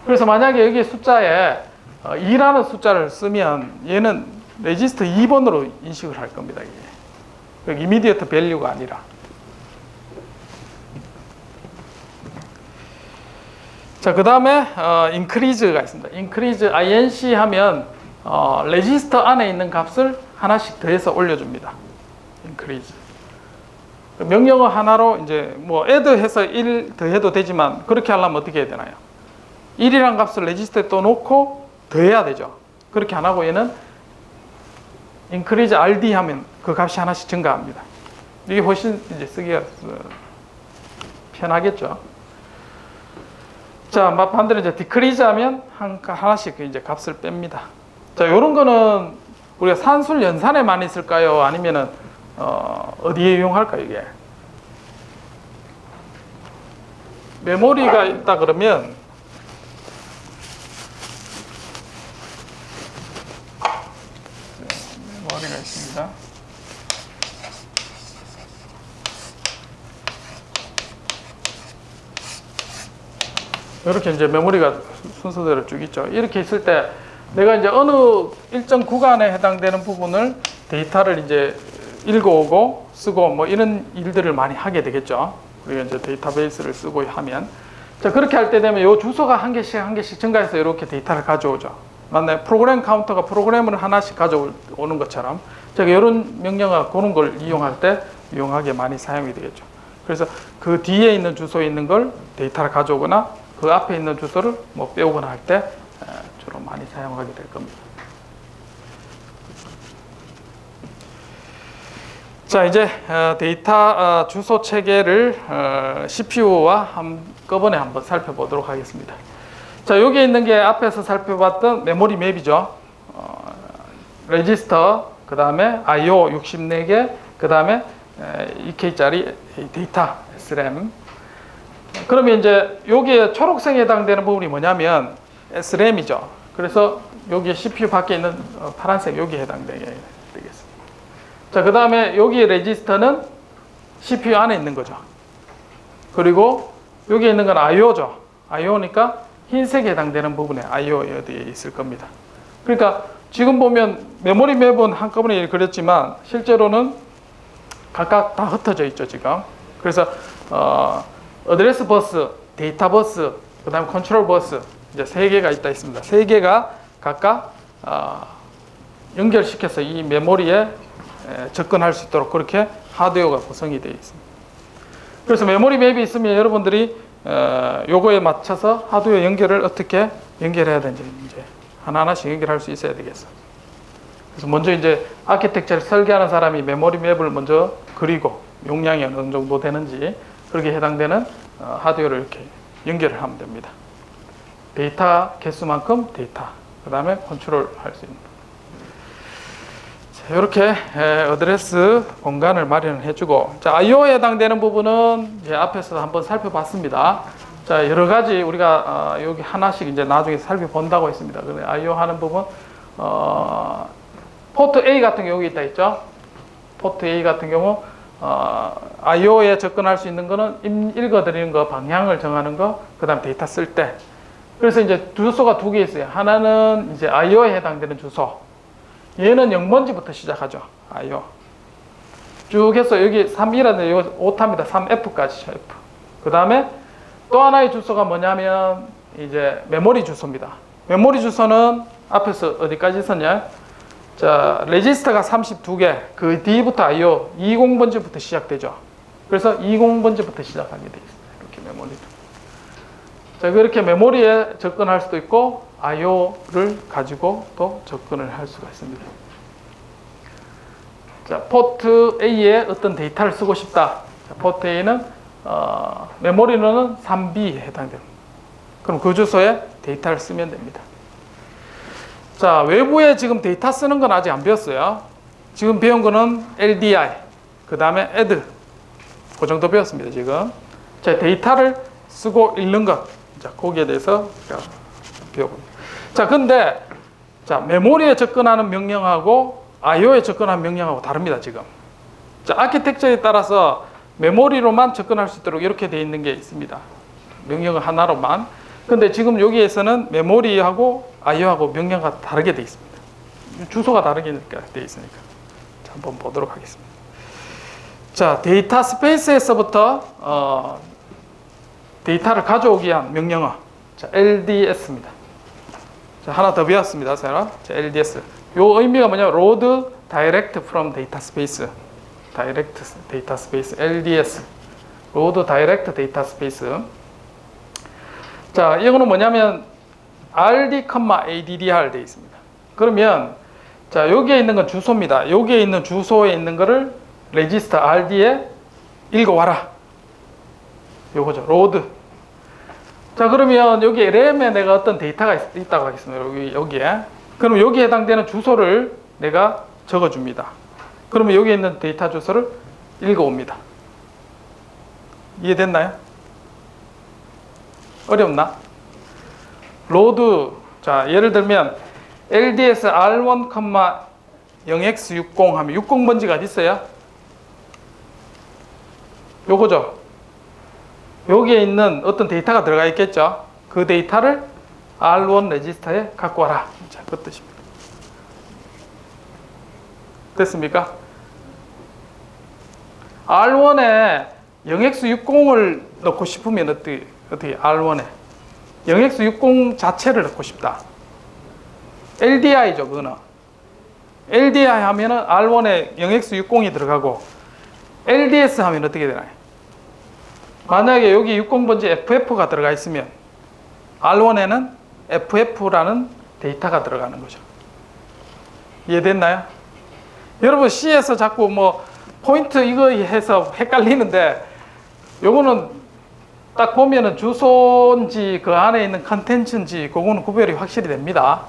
그래서 만약에 여기 숫자에 2라는 숫자를 쓰면 얘는 레지스터 2번으로 인식을 할 겁니다. 이게 immediate value가 아니라. 자, 그 다음에 increase가 있습니다. increase inc 하면 레지스터 안에 있는 값을 하나씩 더해서 올려줍니다. increase. 명령어 하나로 이제 뭐 add 해서 1 더해도 되지만 그렇게 하려면 어떻게 해야 되나요? 1이란 값을 레지스터에 또 놓고 더해야 되죠. 그렇게 안 하고 얘는 increase rd 하면 그 값이 하나씩 증가합니다. 이게 훨씬 이제 쓰기가 편하겠죠. 자, 반대로 이제 디크리즈 하면 하나씩 이제 값을 뺍니다. 자, 요런 거는 우리가 산술 연산에 많이 쓸까요? 아니면은, 어디에 이용할까요, 이게? 메모리가 있다 그러면, 메모리가 있습니다. 이렇게 이제 메모리가 순서대로 쭉 있죠. 이렇게 있을 때 내가 이제 어느 일정 구간에 해당되는 부분을 데이터를 이제 읽어오고 쓰고 뭐 이런 일들을 많이 하게 되겠죠. 우리가 이제 데이터베이스를 쓰고 하면. 자, 그렇게 할 때 되면 이 주소가 한 개씩 증가해서 이렇게 데이터를 가져오죠. 맞나요? 프로그램 카운터가 프로그램을 하나씩 가져오는 것처럼 제가 이런 명령어 그런 걸 이용할 때 유용하게 많이 사용이 되겠죠. 그래서 그 뒤에 있는 주소에 있는 걸 데이터를 가져오거나 그 앞에 있는 주소를 뭐 빼오거나 할 때 주로 많이 사용하게 될 겁니다. 자, 이제 데이터 주소 체계를 CPU와 한꺼번에 한번 살펴보도록 하겠습니다. 자, 여기 있는 게 앞에서 살펴봤던 메모리 맵이죠. 레지스터, 그 다음에 I/O 64개, 그 다음에 2K짜리 데이터 SRAM. 그러면 이제 여기에 초록색에 해당되는 부분이 뭐냐면 SRAM이죠. 그래서 여기 CPU 밖에 있는 파란색 여기에 해당되게 되겠습니다. 자, 그 다음에 여기 레지스터는 CPU 안에 있는 거죠. 그리고 여기 있는 건 I/O죠. I/O니까 흰색에 해당되는 부분에 I/O에 있을 겁니다. 그러니까 지금 보면 메모리 맵은 한꺼번에 그렸지만 실제로는 각각 다 흩어져 있죠, 지금. 그래서 어드레스 버스, 데이터 버스, 그 다음에 컨트롤 버스 이제 3개가 있습니다. 3개가 각각 연결시켜서 이 메모리에 접근할 수 있도록 그렇게 하드웨어가 구성이 되어 있습니다. 그래서 메모리 맵이 있으면 여러분들이 요거에 맞춰서 하드웨어 연결을 어떻게 연결해야 되는지 이제 하나하나씩 연결할 수 있어야 되겠어. 그래서 먼저 이제 아키텍처를 설계하는 사람이 메모리 맵을 먼저 그리고 용량이 어느 정도 되는지 그렇게 해당되는 하드웨어를 이렇게 연결을 하면 됩니다. 데이터 개수만큼 데이터, 그 다음에 컨트롤 할 수 있는. 자, 이렇게 어드레스 공간을 마련을 해주고, 자, I/O에 해당되는 부분은 이제 앞에서 한번 살펴봤습니다. 자, 여러 가지 우리가 여기 하나씩 이제 나중에 살펴본다고 했습니다. 그런데 I/O 하는 부분, 포트 A 같은 경우 여기 있다 했죠. 포트 A 같은 경우 I/O에 접근할 수 있는 거는 읽어드리는 거, 방향을 정하는 거, 그 다음 데이터 쓸 때. 그래서 이제 주소가 2개 있어요. 하나는 이제 I/O에 해당되는 주소. 얘는 0번지부터 시작하죠. I/O. 쭉 해서 여기 3이라는 요 오타입니다. 3F까지. F. 그 다음에 또 하나의 주소가 뭐냐면 이제 메모리 주소입니다. 메모리 주소는 앞에서 어디까지 있었냐? 자, 레지스터가 32개, 그 뒤부터 I/O 20번지부터 시작되죠. 그래서 20번지부터 시작하게 되어 있습니다. 이렇게 메모리도. 자, 그렇게 메모리에 접근할 수도 있고 I/O를 가지고 또 접근을 할 수가 있습니다. 자, 포트 A에 어떤 데이터를 쓰고 싶다. 자, 포트 A는 메모리는 3B에 해당됩니다. 그럼 그 주소에 데이터를 쓰면 됩니다. 자, 외부에 지금 데이터 쓰는 건 아직 안 배웠어요. 지금 배운 거는 LDI, 그 다음에 add. 그 정도 배웠습니다, 지금. 자, 데이터를 쓰고 읽는 것. 자, 거기에 대해서 배워봅니다. 자, 근데, 자, 메모리에 접근하는 명령하고 I/O에 접근하는 명령하고 다릅니다, 지금. 자, 아키텍처에 따라서 메모리로만 접근할 수 있도록 이렇게 되어 있는 게 있습니다. 명령어 하나로만. 근데 지금 여기에서는 메모리하고 I/O하고 명령어가 다르게 되어 있습니다. 주소가 다르게 되어 있으니까. 자, 한번 보도록 하겠습니다. 자, 데이터 스페이스에서부터 데이터를 가져오기 위한 명령어. 자, LDS입니다. 자, 하나 더 배웠습니다. 자, LDS. 요 의미가 뭐냐면 Load Direct from Data Space. Direct Data Space. LDS. Load Direct Data Space. 자, 이거는 뭐냐면 RD, ADDR 되어 있습니다. 그러면 자, 여기에 있는 건 주소입니다. 여기에 있는 주소에 있는 거를 레지스터 RD에 읽어와라. 요거죠. 로드. 자, 그러면 여기 램에 내가 어떤 데이터가 있다고 하겠습니다. 여기에. 그러면 여기에 해당되는 주소를 내가 적어줍니다. 그러면 여기에 있는 데이터 주소를 읽어옵니다. 이해됐나요? 어렵나? 로드, 자, 예를 들면 LDS R1, 0x60 하면 60번지가 어디 있어요? 요거죠. 여기에 있는 어떤 데이터가 들어가 있겠죠. 그 데이터를 R1 레지스터에 갖고 와라. 자, 그 뜻입니다. 됐습니까? R1에 0x60을 넣고 싶으면 어떻게 R1에 0x60 자체를 넣고 싶다. LDI죠, 그거는. LDI 하면은 R1에 0x60이 들어가고 LDS 하면 어떻게 되나요? 만약에 여기 60번지 FF가 들어가 있으면 R1에는 FF라는 데이터가 들어가는 거죠. 이해됐나요? 여러분 C에서 자꾸 뭐 포인트 이거 해서 헷갈리는데 요거는 딱 보면은 주소인지 그 안에 있는 컨텐츠인지 그거는 구별이 확실히 됩니다.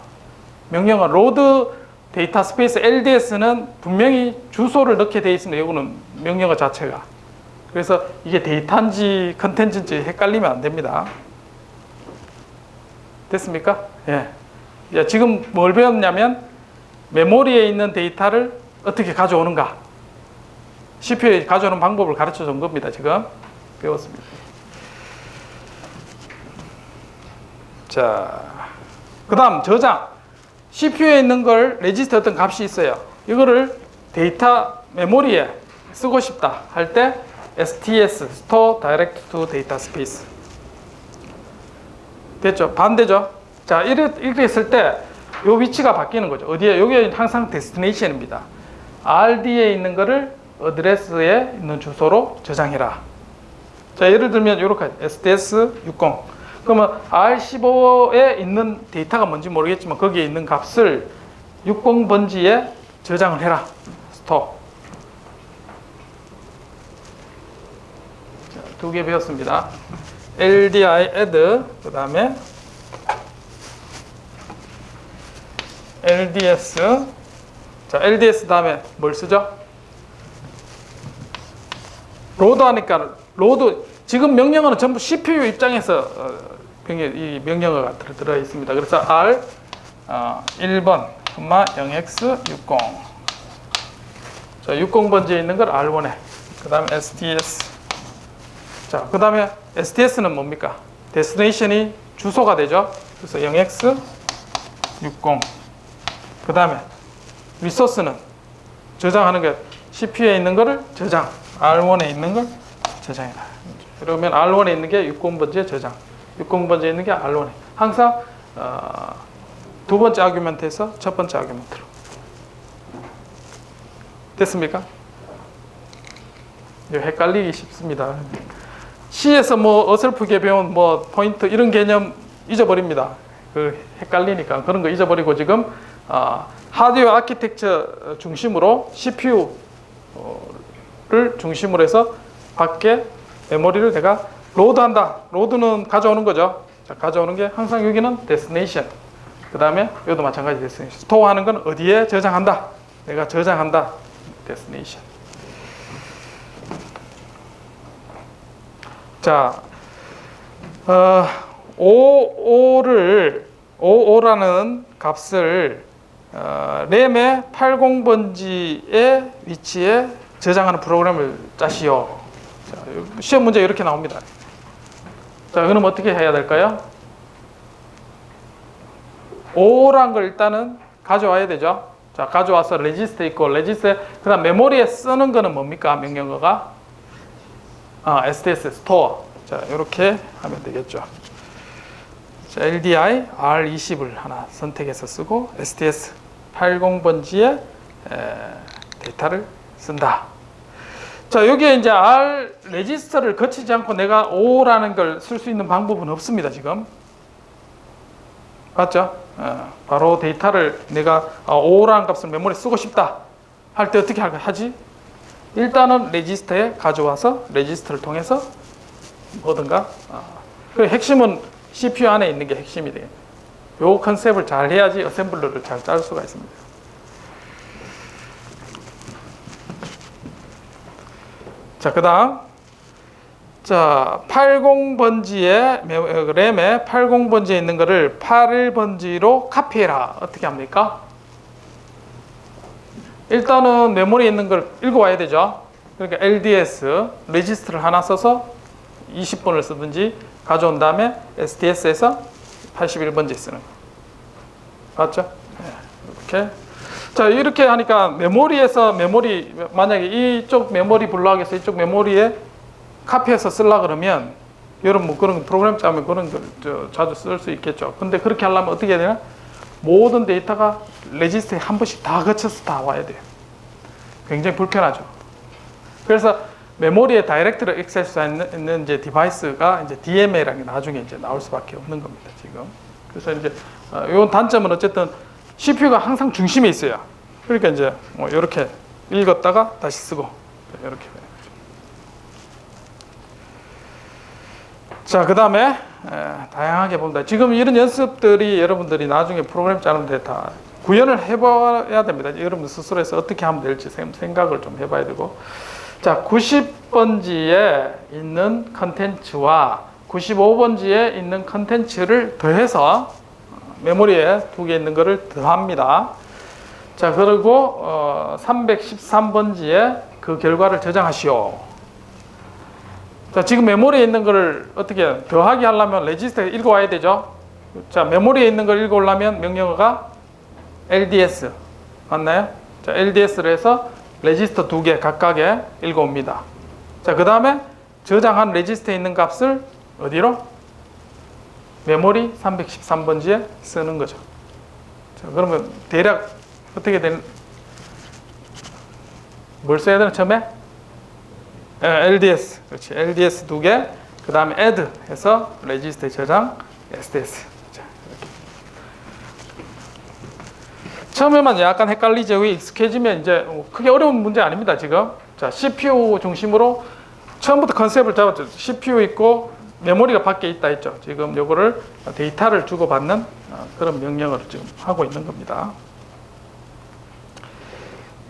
명령어 로드 데이터 스페이스 LDS는 분명히 주소를 넣게 돼 있습니다. 이거는 명령어 자체가. 그래서 이게 데이터인지 컨텐츠인지 헷갈리면 안 됩니다. 됐습니까? 예. 야, 지금 뭘 배웠냐면 메모리에 있는 데이터를 어떻게 가져오는가, CPU에 가져오는 방법을 가르쳐 준 겁니다. 지금 배웠습니다. 자, 그 다음 저장. CPU에 있는 걸 레지스터 어떤 값이 있어요. 이거를 데이터 메모리에 쓰고 싶다 할 때 STS, Store Direct to Data Space. 됐죠? 반대죠? 자, 이렇게 했을 때 이 위치가 바뀌는 거죠. 어디에? 여기 항상 데스티네이션입니다. RD에 있는 거를 어드레스에 있는 주소로 저장해라. 자, 예를 들면 이렇게 SDS 60. 그러면 R15에 있는 데이터가 뭔지 모르겠지만 거기에 있는 값을 60번지에 저장을 해라. 스토어. 두 개 배웠습니다. LDI add, 그 다음에 LDS. 자, LDS 다음에 뭘 쓰죠? 로드 하니까 로드, 지금 명령어는 전부 CPU 입장에서 이 명령어가 들어 있습니다. 그래서 R 1번, 0x60. 자, 60번지에 있는 걸 R1에. 그 다음에 STS. 자, 그 다음에 STS는 뭡니까? 데스티네이션이 주소가 되죠. 그래서 0x60. 그 다음에 리소스는 저장하는 게 CPU에 있는 거를 저장, R1에 있는 걸 저장해라. 그러면 R1에 있는 게 60번지에 저장, 60번지에 있는 게 R1에. 항상 두 번째 아규먼트에서 첫 번째 아규먼트로. 됐습니까? 헷갈리기 쉽습니다. C에서 뭐 어설프게 배운 뭐 포인트 이런 개념 잊어버립니다. 그 헷갈리니까 그런 거 잊어버리고 지금 하드웨어 아키텍처 중심으로 CPU를 중심으로 해서 밖에 메모리를 내가 로드한다. 로드는 가져오는 거죠. 자, 가져오는 게 항상 여기는 데스티네이션. 그 다음에 여기도 마찬가지 데스티네이션. 스토어하는 건 어디에 저장한다. 내가 저장한다. 데스티네이션. 자, OO라는 값을 램의 80번지의 위치에 저장하는 프로그램을 짜시오. 자, 시험 문제 이렇게 나옵니다. 자, 그럼 어떻게 해야 될까요? OO란 걸 일단은 가져와야 되죠. 자, 가져와서 레지스터 있고 레지스터, 그 다음 메모리에 쓰는 거는 뭡니까? 명령어가 STS, Store. 자, 이렇게 하면 되겠죠. 자, LDI R20을 하나 선택해서 쓰고 STS 80번지에 데이터를 쓴다. 자, 여기에 이제 R 레지스터를 거치지 않고 내가 O라는 걸 쓸 수 있는 방법은 없습니다, 지금. 맞죠? 바로 데이터를 내가 O라는 값을 메모리에 쓰고 싶다 할 때 어떻게 하지? 일단은 레지스터에 가져와서 레지스터를 통해서 뭐든가. 그 핵심은 CPU 안에 있는 게 핵심이 돼요. 요 컨셉을 잘 해야지 어셈블러를 잘 짤 수가 있습니다. 자, 그 다음. 자, 80번지에, 램에 80번지에 있는 거를 81번지로 카피해라. 어떻게 합니까? 일단은 메모리에 있는 걸 읽어와야 되죠. 그러니까 LDS, 레지스터를 하나 써서 20번을 쓰든지 가져온 다음에 STS에서 81번지 쓰는 거. 맞죠? 이렇게. 자, 이렇게 하니까 메모리에서 만약에 이쪽 메모리 블록에서 이쪽 메모리에 카피해서 쓰려고 그러면 여러분 뭐 그런 프로그램 짜면 그런 걸 자주 쓸 수 있겠죠. 근데 그렇게 하려면 어떻게 해야 되나? 모든 데이터가 레지스터에 한 번씩 다 거쳐서 다 와야 돼요. 굉장히 불편하죠. 그래서 메모리에 다이렉트로 액세스가 있는 이제 디바이스가 이제 DMA라는 게 나중에 이제 나올 수밖에 없는 겁니다, 지금. 그래서 이제 이 단점은 어쨌든 CPU가 항상 중심에 있어요. 그러니까 이제 뭐 이렇게 읽었다가 다시 쓰고 이렇게. 자, 그 다음에 다양하게 봅니다. 지금 이런 연습들이 여러분들이 나중에 프로그램 짜는데 다 구현을 해봐야 됩니다. 여러분 스스로 해서 어떻게 하면 될지 생각을 좀 해봐야 되고. 자, 90번지에 있는 컨텐츠와 95번지에 있는 컨텐츠를 더해서 메모리에 두 개 있는 거를 더합니다. 자, 그리고 313번지에 그 결과를 저장하시오. 자, 지금 메모리에 있는 거를 어떻게 더하기 하려면 레지스터에 읽어와야 되죠. 자, 메모리에 있는 걸 읽어오려면 명령어가 LDS 맞나요? 자, LDS를 해서 레지스터 두 개 각각에 읽어옵니다. 자, 그 다음에 저장한 레지스터에 있는 값을 어디로? 메모리 313번지에 쓰는 거죠. 자, 그러면 대략 어떻게 되는? 뭘 써야 되나 처음에? LDS, 그렇지. LDS 두 개, 그 다음에 add 해서 레지스터에 저장 SDS. 자, 이렇게. 처음에만 약간 헷갈리죠. 익숙해지면 이제 크게 어려운 문제 아닙니다, 지금. 자, CPU 중심으로 처음부터 컨셉을 잡았죠. CPU 있고 메모리가 밖에 있다 했죠. 지금 요거를 데이터를 주고받는 그런 명령을 지금 하고 있는 겁니다.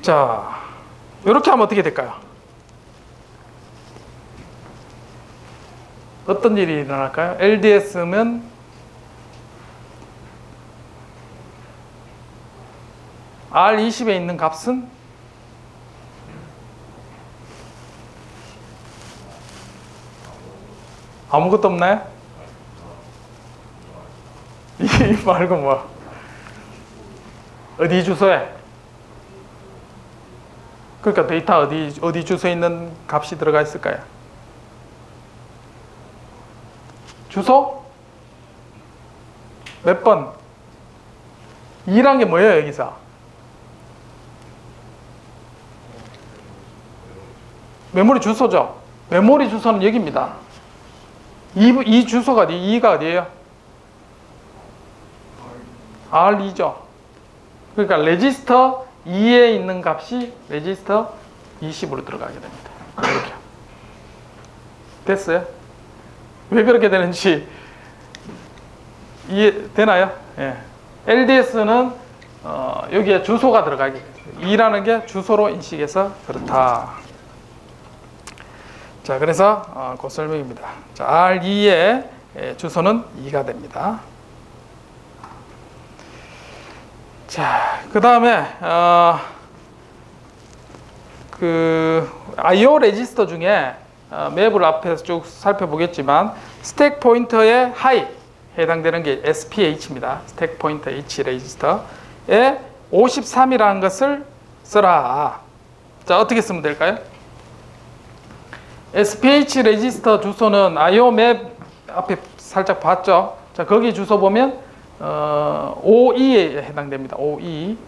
자, 이렇게 하면 어떻게 될까요? 어떤 일이 일어날까요? LDS면 R20에 있는 값은 아무것도 없나요? 이 말고 뭐 어디 주소에? 그러니까 데이터 어디 주소에 있는 값이 들어가 있을까요? 주소? 몇 번? 2란 게 뭐예요, 여기서? 메모리 주소죠. 메모리 주소는 여기입니다. 이 주소가 어디? 2가 어디예요? R2죠. 그러니까 레지스터 2에 있는 값이 레지스터 20으로 들어가게 됩니다. 이렇게. 됐어요? 왜 그렇게 되는지 이해되나요? 예. LDS는 여기에 주소가 들어가게 돼요. 2라는 게 주소로 인식해서 그렇다. 자, 그래서 그 설명입니다. 자, R2의 주소는 2가 됩니다. 자, 그 다음에 그 I/O 레지스터 중에 맵을 앞에서 쭉 살펴보겠지만 스택 포인터의 하이 해당되는 게 SPH입니다. 스택 포인터 H 레지스터에 53이라는 것을 써라. 자, 어떻게 쓰면 될까요? SPH 레지스터 주소는 I/O 맵 앞에 살짝 봤죠. 자, 거기 주소 보면 OE에 해당됩니다. OE.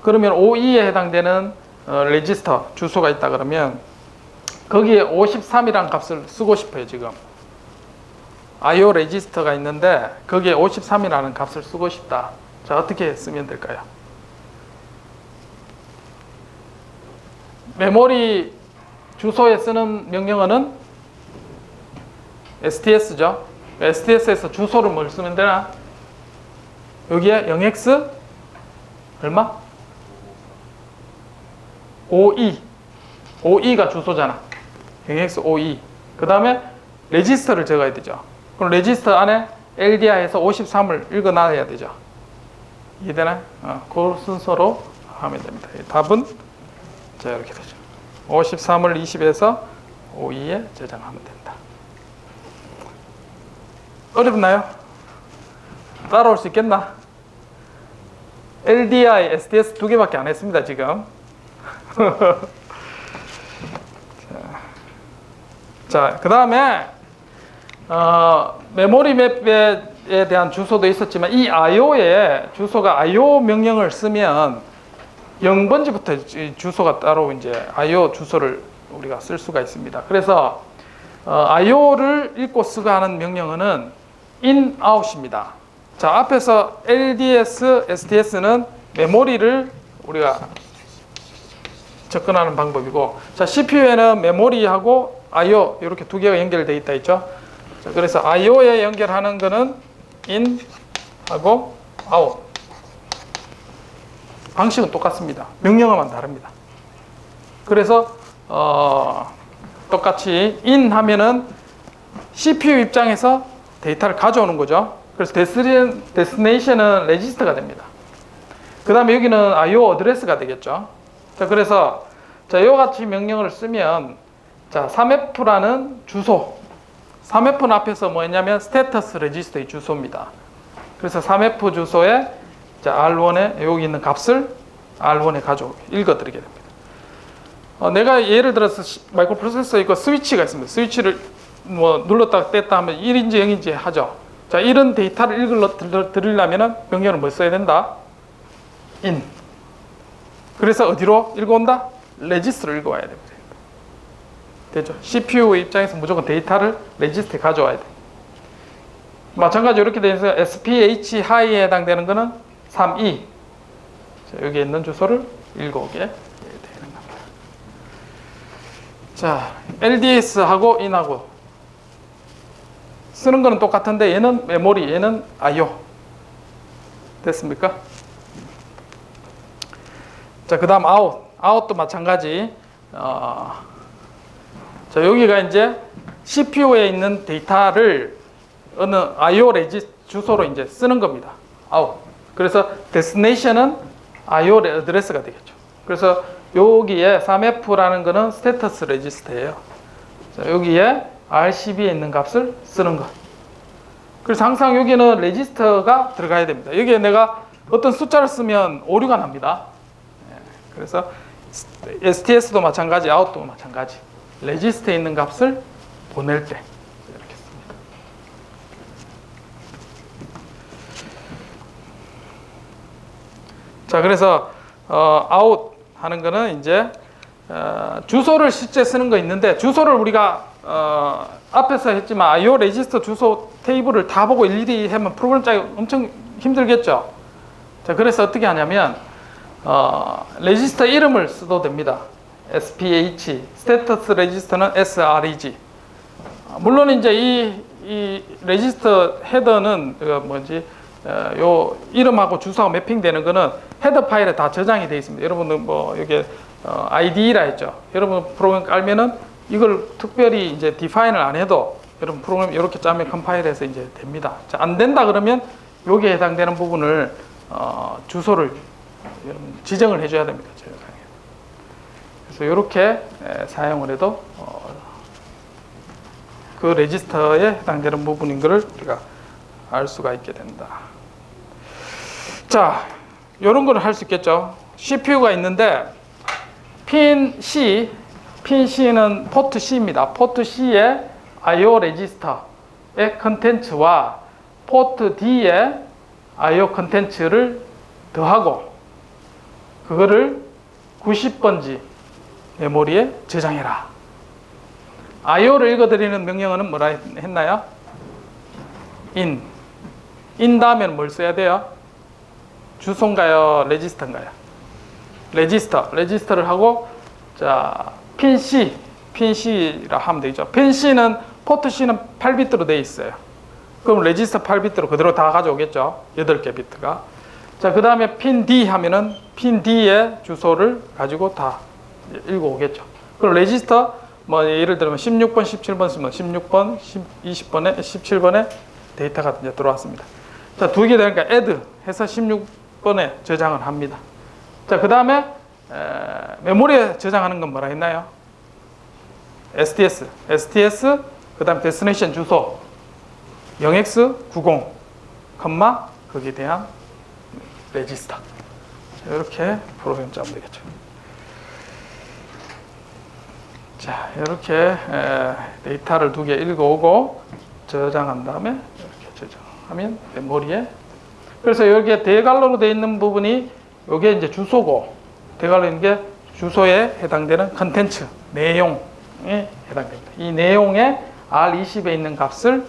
그러면 OE에 해당되는 레지스터 주소가 있다 그러면 거기에 53이라는 값을 쓰고 싶어요, 지금. I/O 레지스터가 있는데 거기에 53이라는 값을 쓰고 싶다. 자, 어떻게 쓰면 될까요? 메모리 주소에 쓰는 명령어는 STS죠. STS에서 주소를 뭘 쓰면 되나? 여기에 0x 얼마? 52가 주소잖아. 0x52. 그 다음에 레지스터를 적어야 되죠. 그럼 레지스터 안에 LDI에서 53을 읽어놔야 되죠. 이해되나요? 그 순서로 하면 됩니다. 답은 자 이렇게 되죠. 53을 20에서 52에 저장하면 된다. 어렵나요? 따라올 수 있겠나? LDI, SDS 두 개밖에 안 했습니다, 지금. 자, 그 다음에 메모리 맵에 대한 주소도 있었지만 이 IO에 주소가 IO 명령을 쓰면 0번지부터 주소가 따로 이제 IO 주소를 우리가 쓸 수가 있습니다. 그래서 IO를 읽고 쓰고 하는 명령어는 in, out입니다. 자, 앞에서 LDS, STS는 메모리를 우리가 접근하는 방법이고, 자, CPU에는 메모리하고 IO 이렇게 두 개가 연결되어 있다 했죠. 자, 그래서 IO에 연결하는 거는 in 하고 out. 방식은 똑같습니다. 명령어만 다릅니다. 그래서 똑같이 in 하면은 CPU 입장에서 데이터를 가져오는 거죠. 그래서 데스티네이션은 레지스터가 됩니다. 그 다음에 여기는 IO 어드레스가 되겠죠. 자, 그래서 자, 이와 같이 명령어를 쓰면 자, 3F라는 주소. 3F는 앞에서 뭐였냐면 스테이터스 레지스터의 주소입니다. 그래서 3F 주소에 자, R1에 여기 있는 값을 R1에 읽어드리게 됩니다. 내가 예를 들어서 마이크로 프로세서 있고 스위치가 있습니다. 스위치를 뭐 눌렀다가 뗐다 하면 1인지 0인지 하죠. 자, 이런 데이터를 읽어드리려면 명령을 뭐 써야 된다? in. 그래서 어디로 읽어온다? 레지스터로 읽어와야 됩니다. 되죠? CPU 입장에서 무조건 데이터를 레지스터에 가져와야 돼. 마찬가지로 이렇게 되어 있어서 SPH 하이에 해당되는 거는 32. 자, 여기에 있는 주소를 읽어오게 되는 겁니다. 자, LDS하고 in하고 쓰는 거는 똑같은데 얘는 메모리, 얘는 IO. 됐습니까? 자, 그 다음 out. out도 마찬가지. 자, 여기가 이제 CPU에 있는 데이터를 어느 IO 주소로 이제 쓰는 겁니다. out. 그래서 destination은 IO 어드레스가 되겠죠. 그래서 여기에 3F라는 거는 스테이터스 레지스터예요. 자, 여기에 RCB에 있는 값을 쓰는 것. 그래서 항상 여기는 레지스터가 들어가야 됩니다. 여기에 내가 어떤 숫자를 쓰면 오류가 납니다. 그래서 STS도 마찬가지, out도 마찬가지. 레지스터에 있는 값을 보낼 때 이렇게 씁니다. 자, 그래서 out 하는 거는 이제 주소를 실제 쓰는 거 있는데 주소를 우리가 앞에서 했지만 IO 레지스터 주소 테이블을 다 보고 일일이 하면 프로그램 짜기 엄청 힘들겠죠. 자, 그래서 어떻게 하냐면 레지스터 이름을 써도 됩니다. SPH, 스테이터스 레지스터는 SREG. 물론 이제 이 레지스터 헤더는 요 이름하고 주소가 매핑되는 거는 헤더 파일에 다 저장이 되어 있습니다. 여러분은 뭐 여기 IDE라 했죠. 여러분 프로그램 깔면은 이걸 특별히 이제 디파인을 안 해도 여러분 프로그램 이렇게 짜면 컴파일해서 이제 됩니다. 자, 안 된다 그러면 여기에 해당되는 부분을 주소를 여러분 지정을 해줘야 됩니다. 그래서 이렇게 사용을 해도 그 레지스터에 해당되는 부분인 것을 우리가 알 수가 있게 된다. 자, 이런 거를 할 수 있겠죠. CPU가 있는데 핀 C는 포트 C입니다. 포트 C의 IO 레지스터의 컨텐츠와 포트 D의 IO 컨텐츠를 더하고 그거를 90번지 메모리에 저장해라. IO를 읽어드리는 명령어는 뭐라 했나요? in 다음에는 뭘 써야 돼요? 주소인가요? 레지스터인가요? 레지스터를 하고 자, 핀 C라 하면 되죠. 핀 C는 포트 C는 8비트로 되어 있어요. 그럼 레지스터 8비트로 그대로 다 가져오겠죠. 8개 비트가. 자, 그 다음에 핀 D 하면은 핀 D의 주소를 가지고 다 읽어오겠죠. 그럼 레지스터 뭐 예를 들면 16번, 17번 쓰면 16번, 20번에 17번에 데이터가 이제 들어왔습니다. 자, 두 개 되니까 add 해서 16번에 저장을 합니다. 자, 그 다음에 메모리에 저장하는 건 뭐라 했나요? STS, 그 다음 destination 주소 0x90, 거기에 대한 레지스터. 이렇게 프로그램 짜면 되겠죠. 자, 이렇게 데이터를 두 개 읽어오고 저장한 다음에 이렇게 저장하면 메모리에. 그래서 여기에 대괄호로 되어 있는 부분이 이게 이제 주소고, 대괄호 있는 게 주소에 해당되는 컨텐츠, 내용에 해당됩니다. 이 내용에 R20에 있는 값을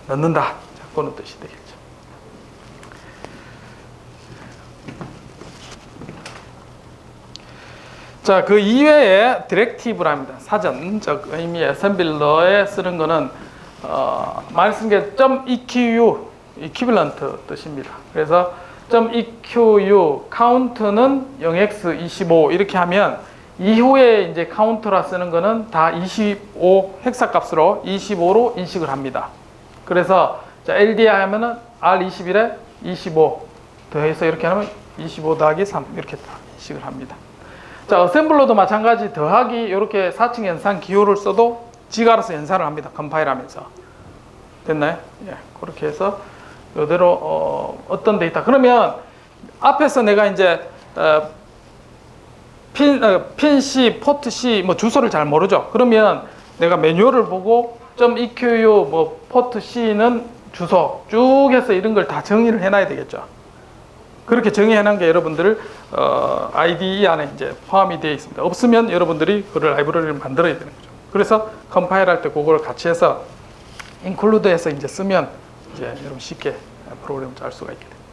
넣는다. 자, 그런 뜻이 되겠죠. 자, 그 이외에 디렉티브랍니다. 사전적 의미의 어셈블러에 쓰는 거는 많이 쓴 게 .equ, equivalent 뜻입니다. 그래서 .equ 카운트는 0x25 이렇게 하면 이후에 이제 카운트라 쓰는 거는 다 25 헥사 값으로 25로 인식을 합니다. 그래서 자, LDI 하면은 R21에 25 더해서 이렇게 하면 25 더하기 3 이렇게 다 인식을 합니다. 자, 어셈블러도 마찬가지 더하기 이렇게 4층 연산 기호를 써도 지가 알아서 연산을 합니다. 컴파일 하면서. 됐나요? 예, 그렇게 해서 이대로 어떤 데이터. 그러면 앞에서 내가 이제 핀 C, 포트 C 뭐 주소를 잘 모르죠. 그러면 내가 매뉴얼을 보고 .equ 뭐 포트 C는 주소 쭉 해서 이런 걸 다 정의를 해놔야 되겠죠. 그렇게 정의해놓은 게 여러분들 IDE 안에 이제 포함이 되어 있습니다. 없으면 여러분들이 그 라이브러리를 만들어야 되는 거죠. 그래서 컴파일할 때 그걸 같이 해서 인클루드해서 이제 쓰면 이제 여러분 쉽게 프로그램을 짤 수가 있게 됩니다.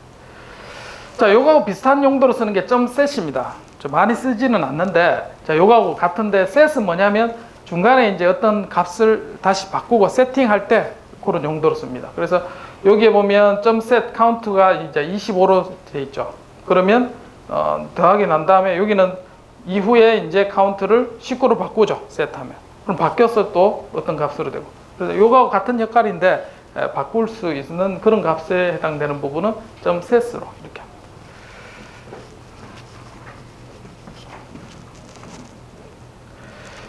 자, 요거하고 비슷한 용도로 쓰는 게 .set입니다. 좀 많이 쓰지는 않는데, 자, 요거하고 같은데 set은 뭐냐면 중간에 이제 어떤 값을 다시 바꾸고 세팅할 때 그런 용도로 씁니다. 그래서 여기에 보면 .set 카운트가 이제 25로 되어 있죠. 그러면 더하기 난 다음에 여기는 이후에 이제 카운트를 19로 바꾸죠. set하면. 그럼 바뀌어서 또 어떤 값으로 되고. 그래서 요거하고 같은 역할인데 바꿀 수 있는 그런 값에 해당되는 부분은 .set으로 이렇게 합니다.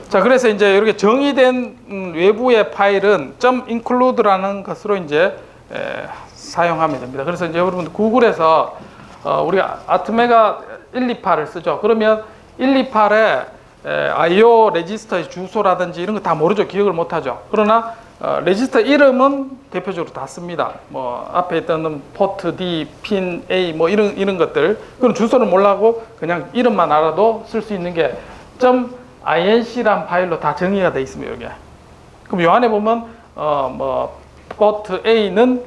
자, 그래서 이제 이렇게 정의된 외부의 파일은 .include라는 것으로 이제 사용하면 됩니다. 그래서 이제 여러분들 구글에서 우리가 아트메가 128을 쓰죠. 그러면 128에 IO 레지스터의 주소라든지 이런 거 다 모르죠. 기억을 못 하죠. 그러나 레지스터 이름은 대표적으로 다 씁니다. 뭐 앞에 있던 포트 D, 핀 A 뭐 이런 것들. 그럼 주소를 몰라고 그냥 이름만 알아도 쓸 수 있는 게 .inc란 파일로 다 정의가 되어 있습니다. 여기. 그럼 요 안에 보면 뭐 포트 A는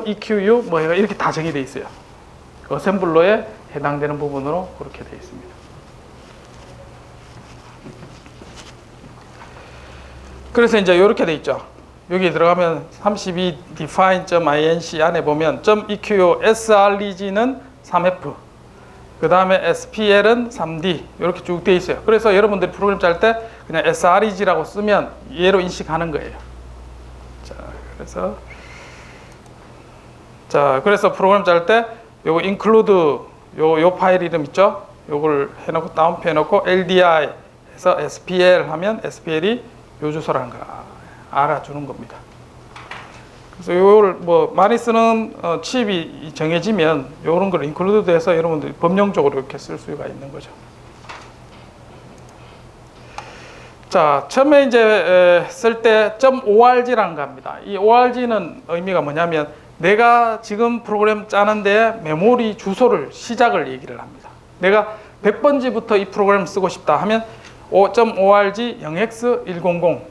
.equ 뭐 이렇게 다 정의되어 있어요. 어셈블러에 해당되는 부분으로 그렇게 되어 있습니다. 그래서 이제 이렇게 되어 있죠. 여기 들어가면 32 define.inc 안에 보면 .equ sreg는 3f, 그 다음에 SPL은 3D 이렇게 쭉 되어 있어요. 그래서 여러분들이 프로그램 짤 때 그냥 sreg라고 쓰면 얘로 인식하는 거예요. 그래서 프로그램 짤 때 요거 include 요 파일 이름 있죠? 요걸 해놓고 다운표 해놓고 LDI 해서 SPL 하면 SPL이 요 주소라는 거 알아주는 겁니다. 그래서 요걸 뭐 많이 쓰는 칩이 정해지면 요런 걸 include 해서 여러분들이 범용적으로 이렇게 쓸 수가 있는 거죠. 자, 처음에 이제 쓸 때 .org라는 거 합니다. 이 org는 의미가 뭐냐면 내가 지금 프로그램 짜는데 메모리 주소를 시작을 얘기를 합니다. 내가 100번지부터 이 프로그램을 쓰고 싶다 하면 .org 0x100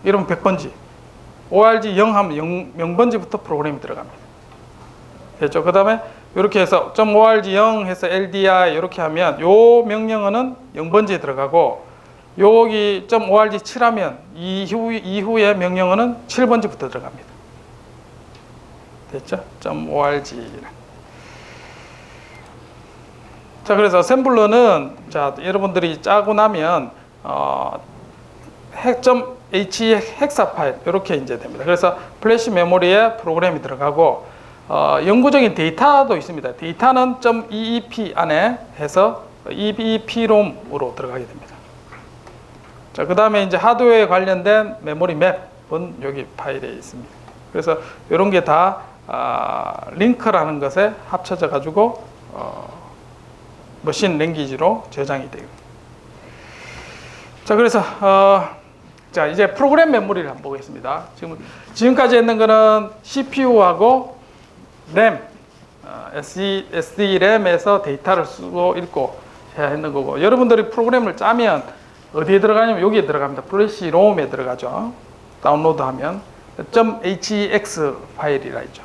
이러면 100번지, org 0 하면 0번지부터 프로그램이 들어갑니다. 됐죠? 그 다음에 이렇게 해서 .org 0 해서 LDI 이렇게 하면 요 명령어는 0번지에 들어가고 여기 .org 7 하면 이후의 명령어는 7번지부터 들어갑니다. 됐죠? .org. 자, 그래서 어셈블러는 자, 여러분들이 짜고 나면 .he 헥사 파일 이렇게 이제 됩니다. 그래서 플래시 메모리에 프로그램이 들어가고 영구적인 데이터도 있습니다. 데이터는 .eep 안에 해서 EEPROM으로 들어가게 됩니다. 자, 그 다음에 이제 하드웨어에 관련된 메모리 맵은 여기 파일에 있습니다. 그래서 이런 게 다 링크라는 것에 합쳐져 가지고 머신 랭귀지로 저장이 돼요. 자, 그래서 자, 이제 프로그램 메모리를 한번 보겠습니다. 지금까지 했는 거는 CPU하고 램, SD램에서 데이터를 쓰고 읽고 해야 했는 거고, 여러분들이 프로그램을 짜면 어디에 들어가냐면 여기에 들어갑니다. 플래시 롬에 들어가죠. 다운로드하면 .hex 파일이라 있죠.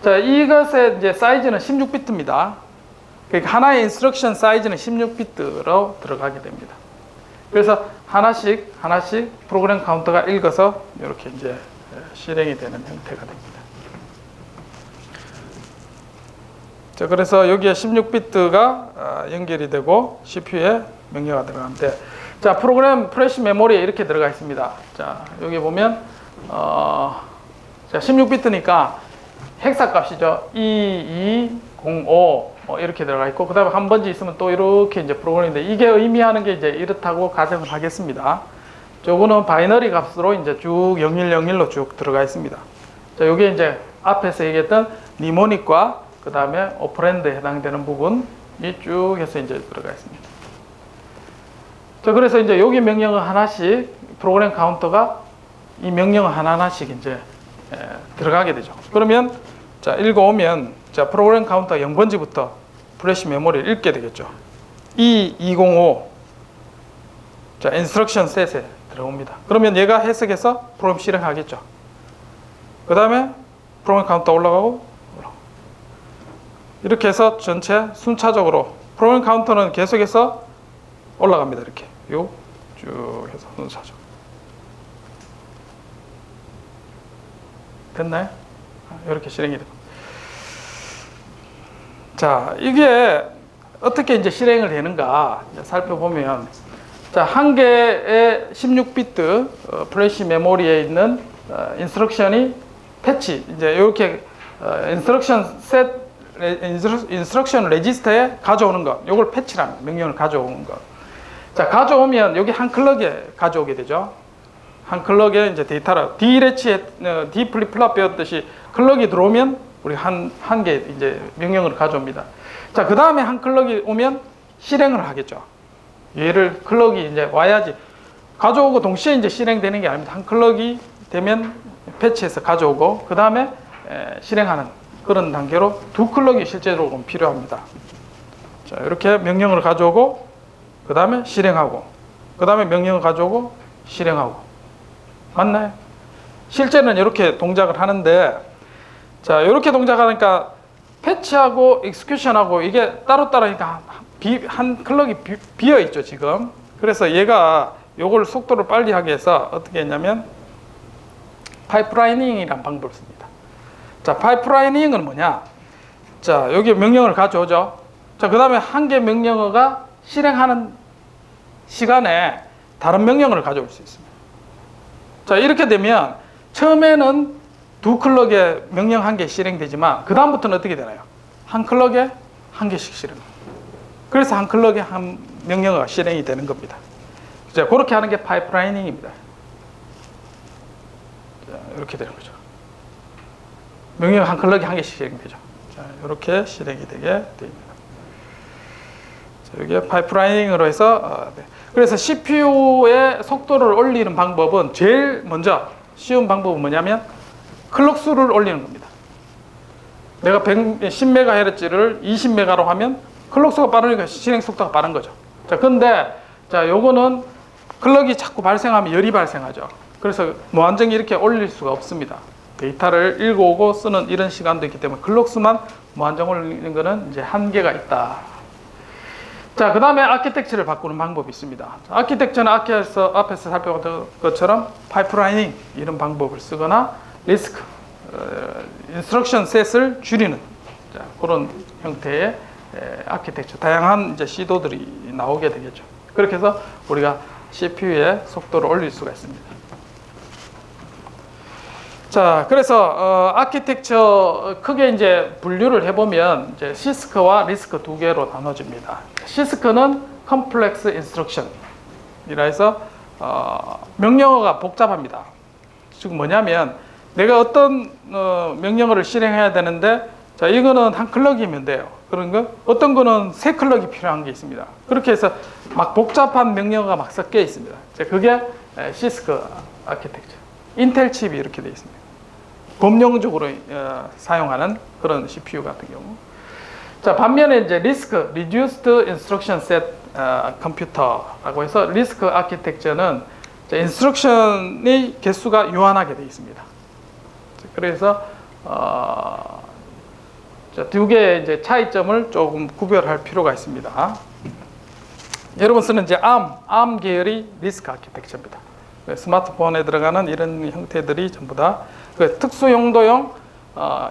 자, 이것의 이제 사이즈는 16비트입니다. 그러니까 하나의 인스트럭션 사이즈는 16비트로 들어가게 됩니다. 그래서 하나씩 프로그램 카운터가 읽어서 이렇게 이제 실행이 되는 형태가 됩니다. 자, 그래서 여기에 16비트가 연결이 되고 CPU에 명령가 들어가는데, 자, 프로그램 플래시 메모리에 이렇게 들어가 있습니다. 자, 여기 보면 자, 16비트니까 헥사 값이죠. 2205 이렇게 들어가 있고, 그 다음에 한 번지 있으면 또 이렇게 이제 프로그램인데, 이게 의미하는 게 이제 이렇다고 가정을 하겠습니다. 저거는 바이너리 값으로 이제 쭉 0101로 쭉 들어가 있습니다. 자, 요게 이제 앞에서 얘기했던 니모닉과 그 다음에 오퍼랜드에 해당되는 부분이 쭉 해서 이제 들어가 있습니다. 자, 그래서 이제 여기 명령을 하나씩 프로그램 카운터가 이 명령을 하나씩 이제 들어가게 되죠. 그러면 자, 읽어오면 자, 프로그램 카운터 0번지부터 플래시 메모리를 읽게 되겠죠. 2205 자, 인스트럭션 셋에 들어옵니다. 그러면 얘가 해석해서 프로그램 실행하겠죠. 그 다음에 프로그램 카운터 올라가고 이렇게 해서 전체 순차적으로 프로그램 카운터는 계속해서 올라갑니다. 이렇게 쭉 해서 순차적으로. 됐나요? 이렇게 실행이 됩니다. 자, 이게 어떻게 이제 실행을 되는가 살펴보면, 자, 한 개의 16비트 플래시 메모리에 있는 인스트럭션이 패치, 이제 이렇게 인스트럭션 레지스터에 가져오는 것, 이걸 패치라는 명령을 가져오는 것. 자, 가져오면 여기 한 클럭에 가져오게 되죠. 한 클럭에 이제 데이터를 D 플립플랍 배웠듯이 클럭이 들어오면 우리 한 개 이제 명령을 가져옵니다. 자, 그 다음에 한 클럭이 오면 실행을 하겠죠. 얘를 클럭이 이제 와야지, 가져오고 동시에 이제 실행되는 게 아닙니다. 한 클럭이 되면 패치해서 가져오고 그 다음에 실행하는 그런 단계로 두 클럭이 실제로 필요합니다. 자, 이렇게 명령을 가져오고 그 다음에 실행하고 그 다음에 명령을 가져오고 실행하고, 맞나요? 실제는 이렇게 동작을 하는데, 자, 이렇게 동작하니까 패치하고 익스큐션하고 이게 따로따로니까 한 클럭이 비어 있죠 지금. 그래서 얘가 요걸 속도를 빨리 하기 위해서 어떻게 했냐면 파이프라이닝이라는 방법을 씁니다. 자, 파이프라이닝은 뭐냐? 자, 여기 명령을 가져오죠. 자, 그 다음에 한 개 명령어가 실행하는 시간에 다른 명령어를 가져올 수 있습니다. 자, 이렇게 되면 처음에는 두 클럭에 명령 한 개 실행되지만 그 다음부터는 어떻게 되나요? 한 클럭에 한 개씩 실행. 그래서 한 클럭에 한 명령어가 실행이 되는 겁니다. 자, 그렇게 하는 게 파이프라이닝입니다. 자, 이렇게 되는 거죠. 명령 한 클럭에 한 개씩 실행되죠. 자, 이렇게 실행이 되게 됩니다. 자, 이게 파이프라이닝으로 해서 네. 그래서 CPU의 속도를 올리는 방법은 제일 먼저 쉬운 방법은 뭐냐면 클럭 수를 올리는 겁니다. 내가 10MHz를 20메가로 하면 클럭 수가 빠르니까 실행 속도가 빠른 거죠. 자, 근데 자, 요거는 클럭이 자꾸 발생하면 열이 발생하죠. 그래서 무한정히 이렇게 올릴 수가 없습니다. 데이터를 읽어오고 쓰는 이런 시간도 있기 때문에 클럭 수만 무한정 올리는 거는 이제 한계가 있다. 자, 그 다음에 아키텍처를 바꾸는 방법이 있습니다. 아키텍처는 앞에서 살펴봤던 것처럼 파이프라이닝 이런 방법을 쓰거나 리스크 인스트럭션 셋을 줄이는 그런 형태의 아키텍처, 다양한 이제 시도들이 나오게 되겠죠. 그렇게 해서 우리가 CPU의 속도를 올릴 수가 있습니다. 자, 그래서 아키텍처 크게 이제 분류를 해보면 이제 시스크와 리스크 두 개로 나눠집니다. 시스크는 컴플렉스 인스트럭션이라 해서 명령어가 복잡합니다. 즉 뭐냐면 내가 어떤 명령어를 실행해야 되는데, 자, 이거는 한 클럭이면 돼요. 그런 거 어떤 거는 세 클럭이 필요한 게 있습니다. 그렇게 해서 막 복잡한 명령어가 막 섞여 있습니다. 자, 그게 시스크 아키텍처. 인텔 칩이 이렇게 되어 있습니다. 범용적으로 사용하는 그런 CPU 같은 경우. 자, 반면에 이제 리스크, Reduced Instruction Set 컴퓨터라고 해서 리스크 아키텍처는 인스트럭션의 개수가 유한하게 되어 있습니다. 그래서 두 개의 이제 차이점을 조금 구별할 필요가 있습니다. 여러분 쓰는 이제 ARM 계열이 리스크 아키텍처입니다. 스마트폰에 들어가는 이런 형태들이 전부 다 특수 용도용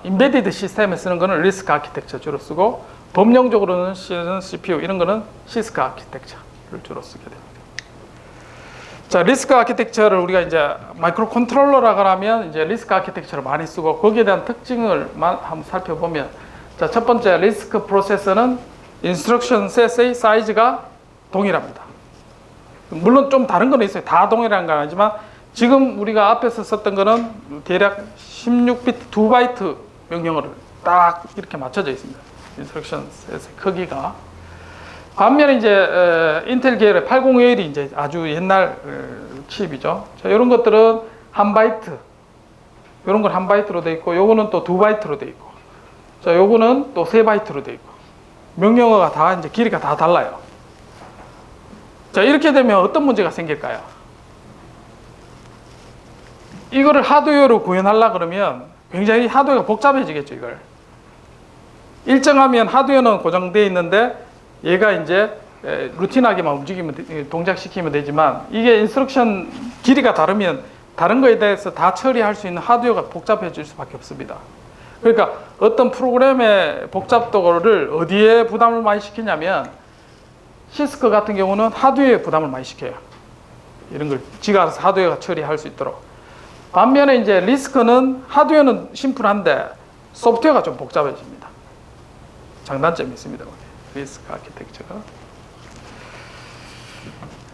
인베디드 시스템에 쓰는 거는 리스크 아키텍처 주로 쓰고, 범용적으로는 쓰는 CPU 이런 거는 시스크 아키텍처를 주로 쓰게 됩니다. 자, 리스크 아키텍처를 우리가 이제 마이크로 컨트롤러라고 하면 이제 리스크 아키텍처를 많이 쓰고, 거기에 대한 특징을 한번 살펴보면, 자, 첫 번째 리스크 프로세서는 인스트럭션 셋의 사이즈가 동일합니다. 물론 좀 다른 건 있어요. 다 동일한 건 아니지만 지금 우리가 앞에서 썼던 거는 대략 16비트 2바이트 명령어를 딱 이렇게 맞춰져 있습니다. 인스트럭션 셋의 크기가. 반면에 이제 인텔 계열의 8051이 이제 아주 옛날 칩이죠. 자, 이런 것들은 한 바이트, 이런 건 한 바이트로 돼 있고, 요거는 또 2바이트로 돼 있고, 자, 요거는 또 3바이트로 돼 있고, 명령어가 다 이제 길이가 다 달라요. 자, 이렇게 되면 어떤 문제가 생길까요? 이거를 하드웨어로 구현하려 그러면 굉장히 하드웨어가 복잡해지겠죠, 이걸. 일정하면 하드웨어는 고정되어 있는데 얘가 이제 루틴하게만 움직이면, 동작시키면 되지만, 이게 인스트럭션 길이가 다르면 다른 거에 대해서 다 처리할 수 있는 하드웨어가 복잡해질 수밖에 없습니다. 그러니까 어떤 프로그램의 복잡도를 어디에 부담을 많이 시키냐면, 시스크 같은 경우는 하드웨어에 부담을 많이 시켜요. 이런 걸 지가 알아서 하드웨어가 처리할 수 있도록. 반면에 이제 리스크는 하드웨어는 심플한데 소프트웨어가 좀 복잡해집니다. 장단점이 있습니다. 리스크 아키텍처가.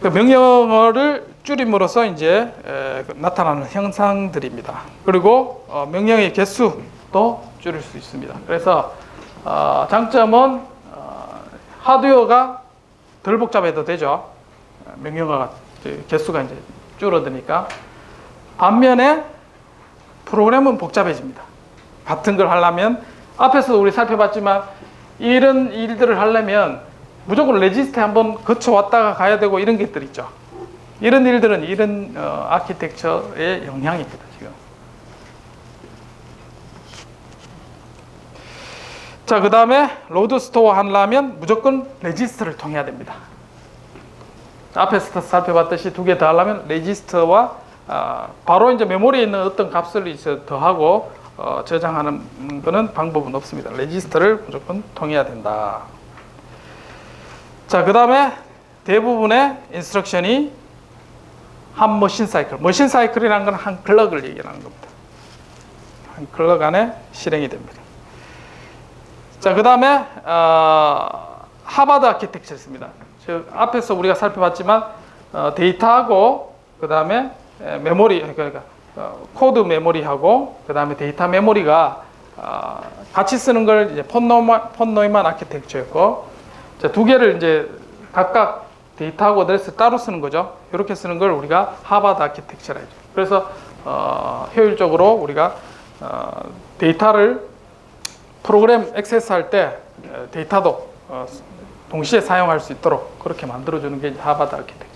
그 명령어를 줄임으로써 이제 나타나는 현상들입니다. 그리고 명령의 개수도 줄일 수 있습니다. 그래서 장점은 하드웨어가 덜 복잡해도 되죠. 명령어가 개수가 이제 줄어드니까. 반면에 프로그램은 복잡해집니다. 같은 걸 하려면, 앞에서 우리 살펴봤지만 이런 일들을 하려면 무조건 레지스트에 한번 거쳐왔다가 가야 되고 이런 것들 있죠. 이런 일들은 이런 아키텍처의 영향입니다, 지금. 자, 그 다음에 로드 스토어 하려면 무조건 레지스터를 통해야 됩니다. 앞에서 살펴봤듯이 두 개 더 하려면 레지스터와 바로 이제 메모리에 있는 어떤 값을 이제 더하고 저장하는 거는 방법은 없습니다. 레지스터를 무조건 통해야 된다. 자, 그 다음에 대부분의 인스트럭션이 한 머신 사이클. 머신 사이클이라는 건 한 클럭을 얘기하는 겁니다. 한 클럭 안에 실행이 됩니다. 자, 그 다음에 하바드 아키텍처였습니다. 즉 앞에서 우리가 살펴봤지만 데이터하고 그 다음에 메모리, 그러니까 코드 메모리하고 그 다음에 데이터 메모리가 같이 쓰는 걸 이제 폰 노이만 아키텍처였고, 자, 두 개를 이제 각각 데이터하고 어드레스 따로 쓰는 거죠. 이렇게 쓰는 걸 우리가 하바드 아키텍처라 하죠. 그래서 효율적으로 우리가 데이터를 프로그램 액세스할 때 데이터도 동시에 사용할 수 있도록 그렇게 만들어주는 게 하바드 아키텍처.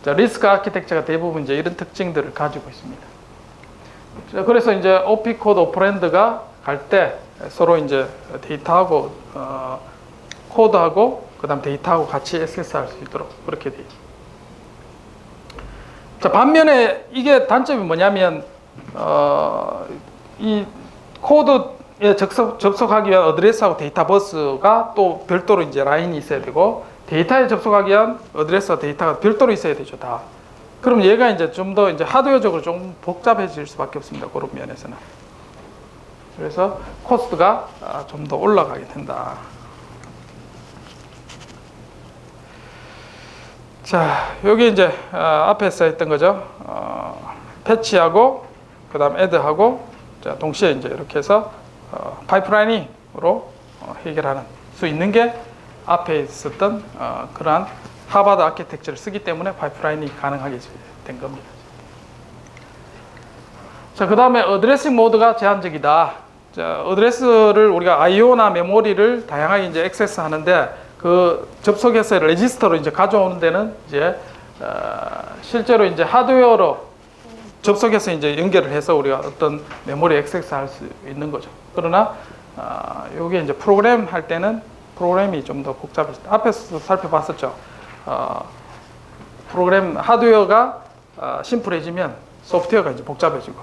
자, 리스크 아키텍처가 대부분 이제 이런 특징들을 가지고 있습니다. 자, 그래서 이제 OP 코드 오퍼랜드가 갈 때 서로 이제 데이터하고 코드하고 그다음 데이터하고 같이 액세스할 수 있도록 그렇게 돼 있습니다. 자, 반면에 이게 단점이 뭐냐면 이 코드에 접속하기 위한 어드레스하고 데이터 버스가 또 별도로 이제 라인이 있어야 되고, 데이터에 접속하기 위한 어드레스와 데이터가 별도로 있어야 되죠, 다. 그럼 얘가 이제 좀 더 이제 하드웨어적으로 좀 복잡해질 수밖에 없습니다, 그런 면에서는. 그래서 코스트가 좀 더 올라가게 된다. 자, 여기 이제 앞에서 했던 거죠. 패치하고 그다음 애드하고, 자, 동시에 이제 이렇게 해서 파이프라이닝으로 해결하는 수 있는 게 앞에 있었던 그러한 하버드 아키텍처를 쓰기 때문에 파이프라이닝이 가능하게 된 겁니다. 자, 그 다음에 어드레싱 모드가 제한적이다. 자, 어드레스를 우리가 IO나 메모리를 다양하게 이제 액세스 하는데, 그 접속해서 레지스터로 이제 가져오는 데는 이제 실제로 이제 하드웨어로 접속해서 이제 연결을 해서 우리가 어떤 메모리 액세스 할 수 있는 거죠. 그러나 요게 이제 프로그램 할 때는 프로그램이 좀 더 복잡해집니다. 앞에서 살펴봤었죠. 프로그램 하드웨어가 심플해지면 소프트웨어가 이제 복잡해지고,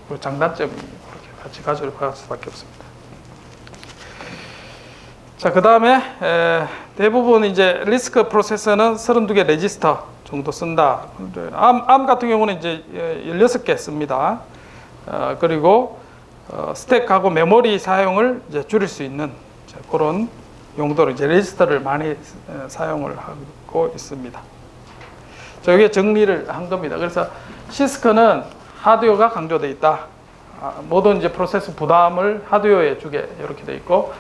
그 장단점이 그렇게 같이 가져갈 수밖에 없습니다. 자, 그 다음에 대부분 이제 리스크 프로세서는 32개 레지스터 정도 쓴다. 암 같은 경우는 이제 16개 씁니다. 그리고 스택하고 메모리 사용을 이제 줄일 수 있는 그런 용도로 이제 레지스터를 많이 사용을 하고 있습니다. 자, 여기에 정리를 한 겁니다. 그래서 시스크는 하드웨어가 강조되어 있다. 모든 이제 프로세서 부담을 하드웨어에 주게 이렇게 되어 있고,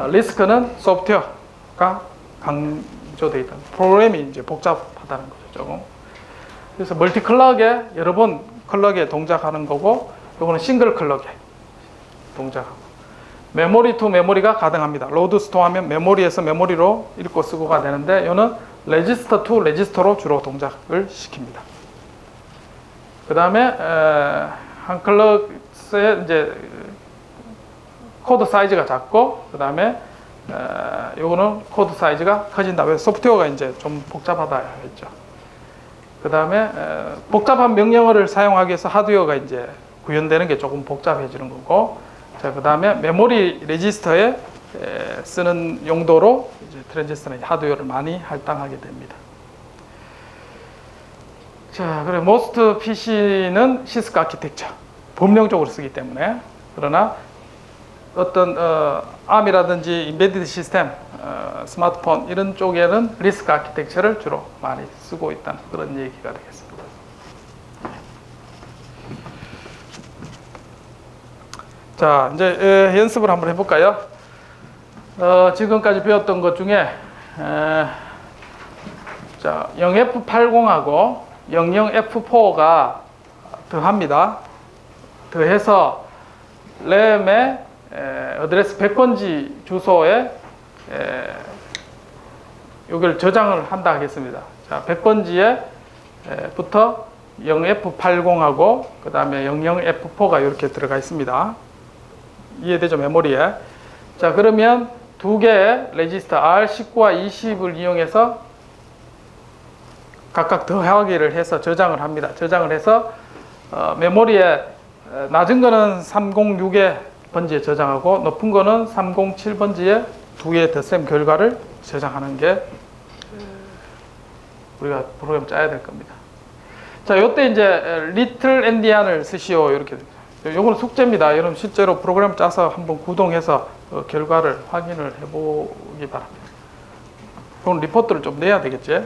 리스크는 소프트웨어가 강조되어 있다. 프로그램이 이제 복잡하다는 거죠, 조금. 그래서 멀티 클럭에 여러 번 클럭에 동작하는 거고, 요거는 싱글 클럭에 동작하고, 메모리 투 메모리가 가능합니다. 로드 스토어하면 메모리에서 메모리로 읽고 쓰고가 되는데, 요는 레지스터 투 레지스터로 주로 동작을 시킵니다. 그 다음에 한 클럭에 이제 코드 사이즈가 작고, 그 다음에 요거는 코드 사이즈가 커진다. 왜? 소프트웨어가 이제 좀 복잡하다 했죠. 그 다음에 복잡한 명령어를 사용하기 위해서 하드웨어가 이제 구현되는 게 조금 복잡해지는 거고, 자, 그 다음에 메모리 레지스터에 쓰는 용도로 이제 트랜지스터는 하드웨어를 많이 할당하게 됩니다. 자, 그리고 most PC는 시스크 아키텍처, 범용적으로 쓰기 때문에. 그러나 어떤 ARM이라든지 인베디드 시스템, 스마트폰 이런 쪽에는 리스크 아키텍처를 주로 많이 쓰고 있다는 그런 얘기가 되겠습니다. 자, 이제 연습을 한번 해볼까요? 지금까지 배웠던 것 중에 자, 0F80하고 00F4가 더합니다. 더해서 램의 어드레스 100번지 주소에 여기를 저장을 한다 하겠습니다. 자, 100번지에 부터 0F80하고 그 다음에 00F4가 이렇게 들어가 있습니다. 이해되죠? 메모리에. 자, 그러면 두 개의 레지스터 R19와 20을 이용해서 각각 더하기를 해서 저장을 합니다. 저장을 해서 메모리에 낮은 거는 306의 번지에 저장하고 높은 거는 307번지에 두 개의 덧셈 결과를 저장하는 게 우리가 프로그램 짜야 될 겁니다. 자, 요때 이제 little endian을 쓰시오 이렇게. 요거는 숙제입니다. 여러분 실제로 프로그램 짜서 한번 구동해서 결과를 확인을 해보기 바랍니다. 그럼 리포트를 좀 내야 되겠지?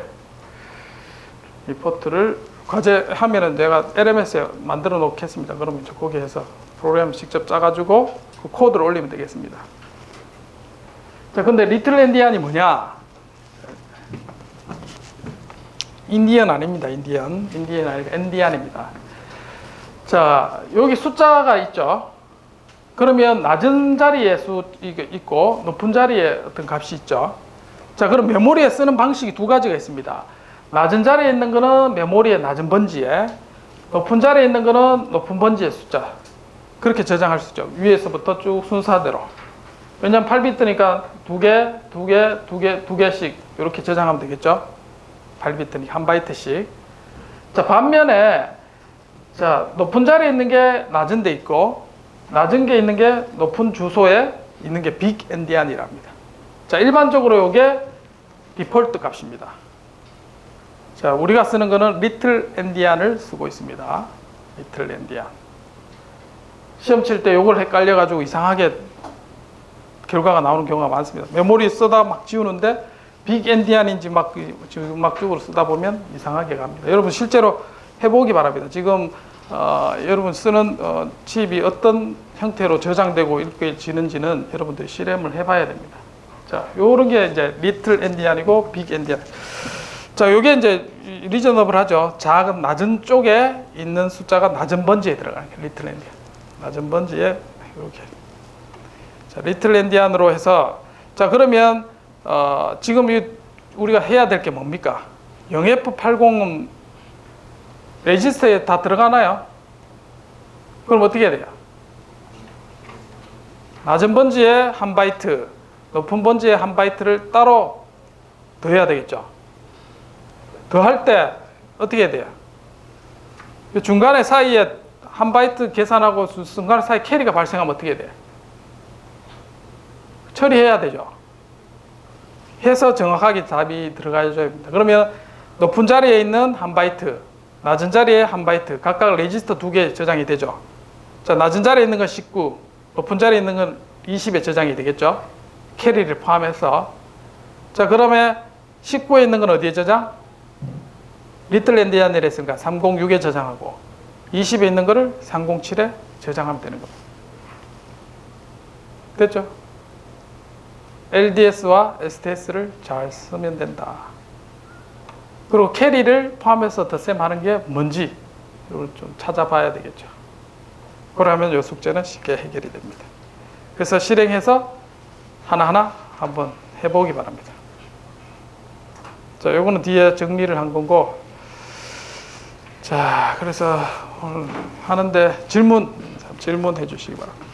리포트를 과제하면은 내가 LMS에 만들어 놓겠습니다. 그러면 이제 거기에서 프로그램 직접 짜가지고 그 코드를 올리면 되겠습니다. 자, 근데 리틀 엔디안이 뭐냐? 인디언 아닙니다. 인디언 아니고 엔디안입니다. 자, 여기 숫자가 있죠. 그러면 낮은 자리에 수 있고 높은 자리에 어떤 값이 있죠. 자, 그럼 메모리에 쓰는 방식이 두 가지가 있습니다. 낮은 자리에 있는 거는 메모리의 낮은 번지에, 높은 자리에 있는 거는 높은 번지의 숫자. 그렇게 저장할 수 있죠. 위에서부터 쭉 순서대로. 왜냐면 8비트니까 두 개씩 이렇게 저장하면 되겠죠. 8비트니까 한 바이트씩. 자, 반면에 자, 높은 자리에 있는 게 낮은 데 있고 낮은 게 있는 게 높은 주소에 있는 게 빅 엔디안이랍니다. 자, 일반적으로 이게 디폴트 값입니다. 자, 우리가 쓰는 거는 리틀 엔디안을 쓰고 있습니다. 리틀 엔디안. 시험 칠 때 이걸 헷갈려 가지고 이상하게 결과가 나오는 경우가 많습니다. 메모리 쓰다 막 지우는데 빅 엔디안인지 막 쪽으로 쓰다 보면 이상하게 갑니다. 여러분 실제로 해보기 바랍니다. 지금 여러분 쓰는 칩이 어떤 형태로 저장되고 읽혀지는지는 여러분들이 실험을 해봐야 됩니다. 자, 요런 게 이제 리틀 엔디안이고 빅 엔디안. 자, 요게 이제 리저너블 하죠. 작은 낮은 쪽에 있는 숫자가 낮은 번지에 들어가는 게 리틀 엔디안. 낮은 번지에 이렇게. 자, 리틀 엔디안으로 해서 자, 그러면 지금 우리가 해야 될 게 뭡니까? 0F80은 레지스터에 다 들어가나요? 그럼 어떻게 해야 돼요? 낮은 번지에 1바이트, 높은 번지에 1바이트를 따로 더해야 되겠죠. 더할 때 어떻게 해야 돼요? 중간에 사이에 1바이트 계산하고 중간 사이 캐리가 발생하면 어떻게 해야 돼요? 처리해야 되죠. 해서 정확하게 답이 들어가줘야 됩니다. 그러면 높은 자리에 있는 1바이트, 낮은 자리에 1바이트, 각각 레지스터 2개 저장이 되죠. 자, 낮은 자리에 있는 건 19, 높은 자리에 있는 건 20에 저장이 되겠죠. 캐리를 포함해서. 자, 그러면 19에 있는 건 어디에 저장? 리틀 엔디안에 했으니까 306에 저장하고 20에 있는 거를 307에 저장하면 되는 겁니다. 됐죠? LDS와 STS를 잘 쓰면 된다. 그리고 캐리를 포함해서 덧셈 하는 게 뭔지 이걸 좀 찾아봐야 되겠죠. 그러면 이 숙제는 쉽게 해결이 됩니다. 그래서 실행해서 하나하나 한번 해보기 바랍니다. 자, 요거는 뒤에 정리를 한 거고. 자, 그래서 오늘 하는데 질문해 주시기 바랍니다.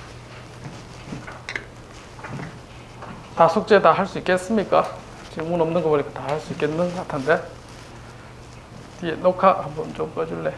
다 숙제 다 할 수 있겠습니까? 질문 없는 거 보니까 다 할 수 있겠는 것 같은데. 뒤에 녹화 한번 좀 꺼줄래?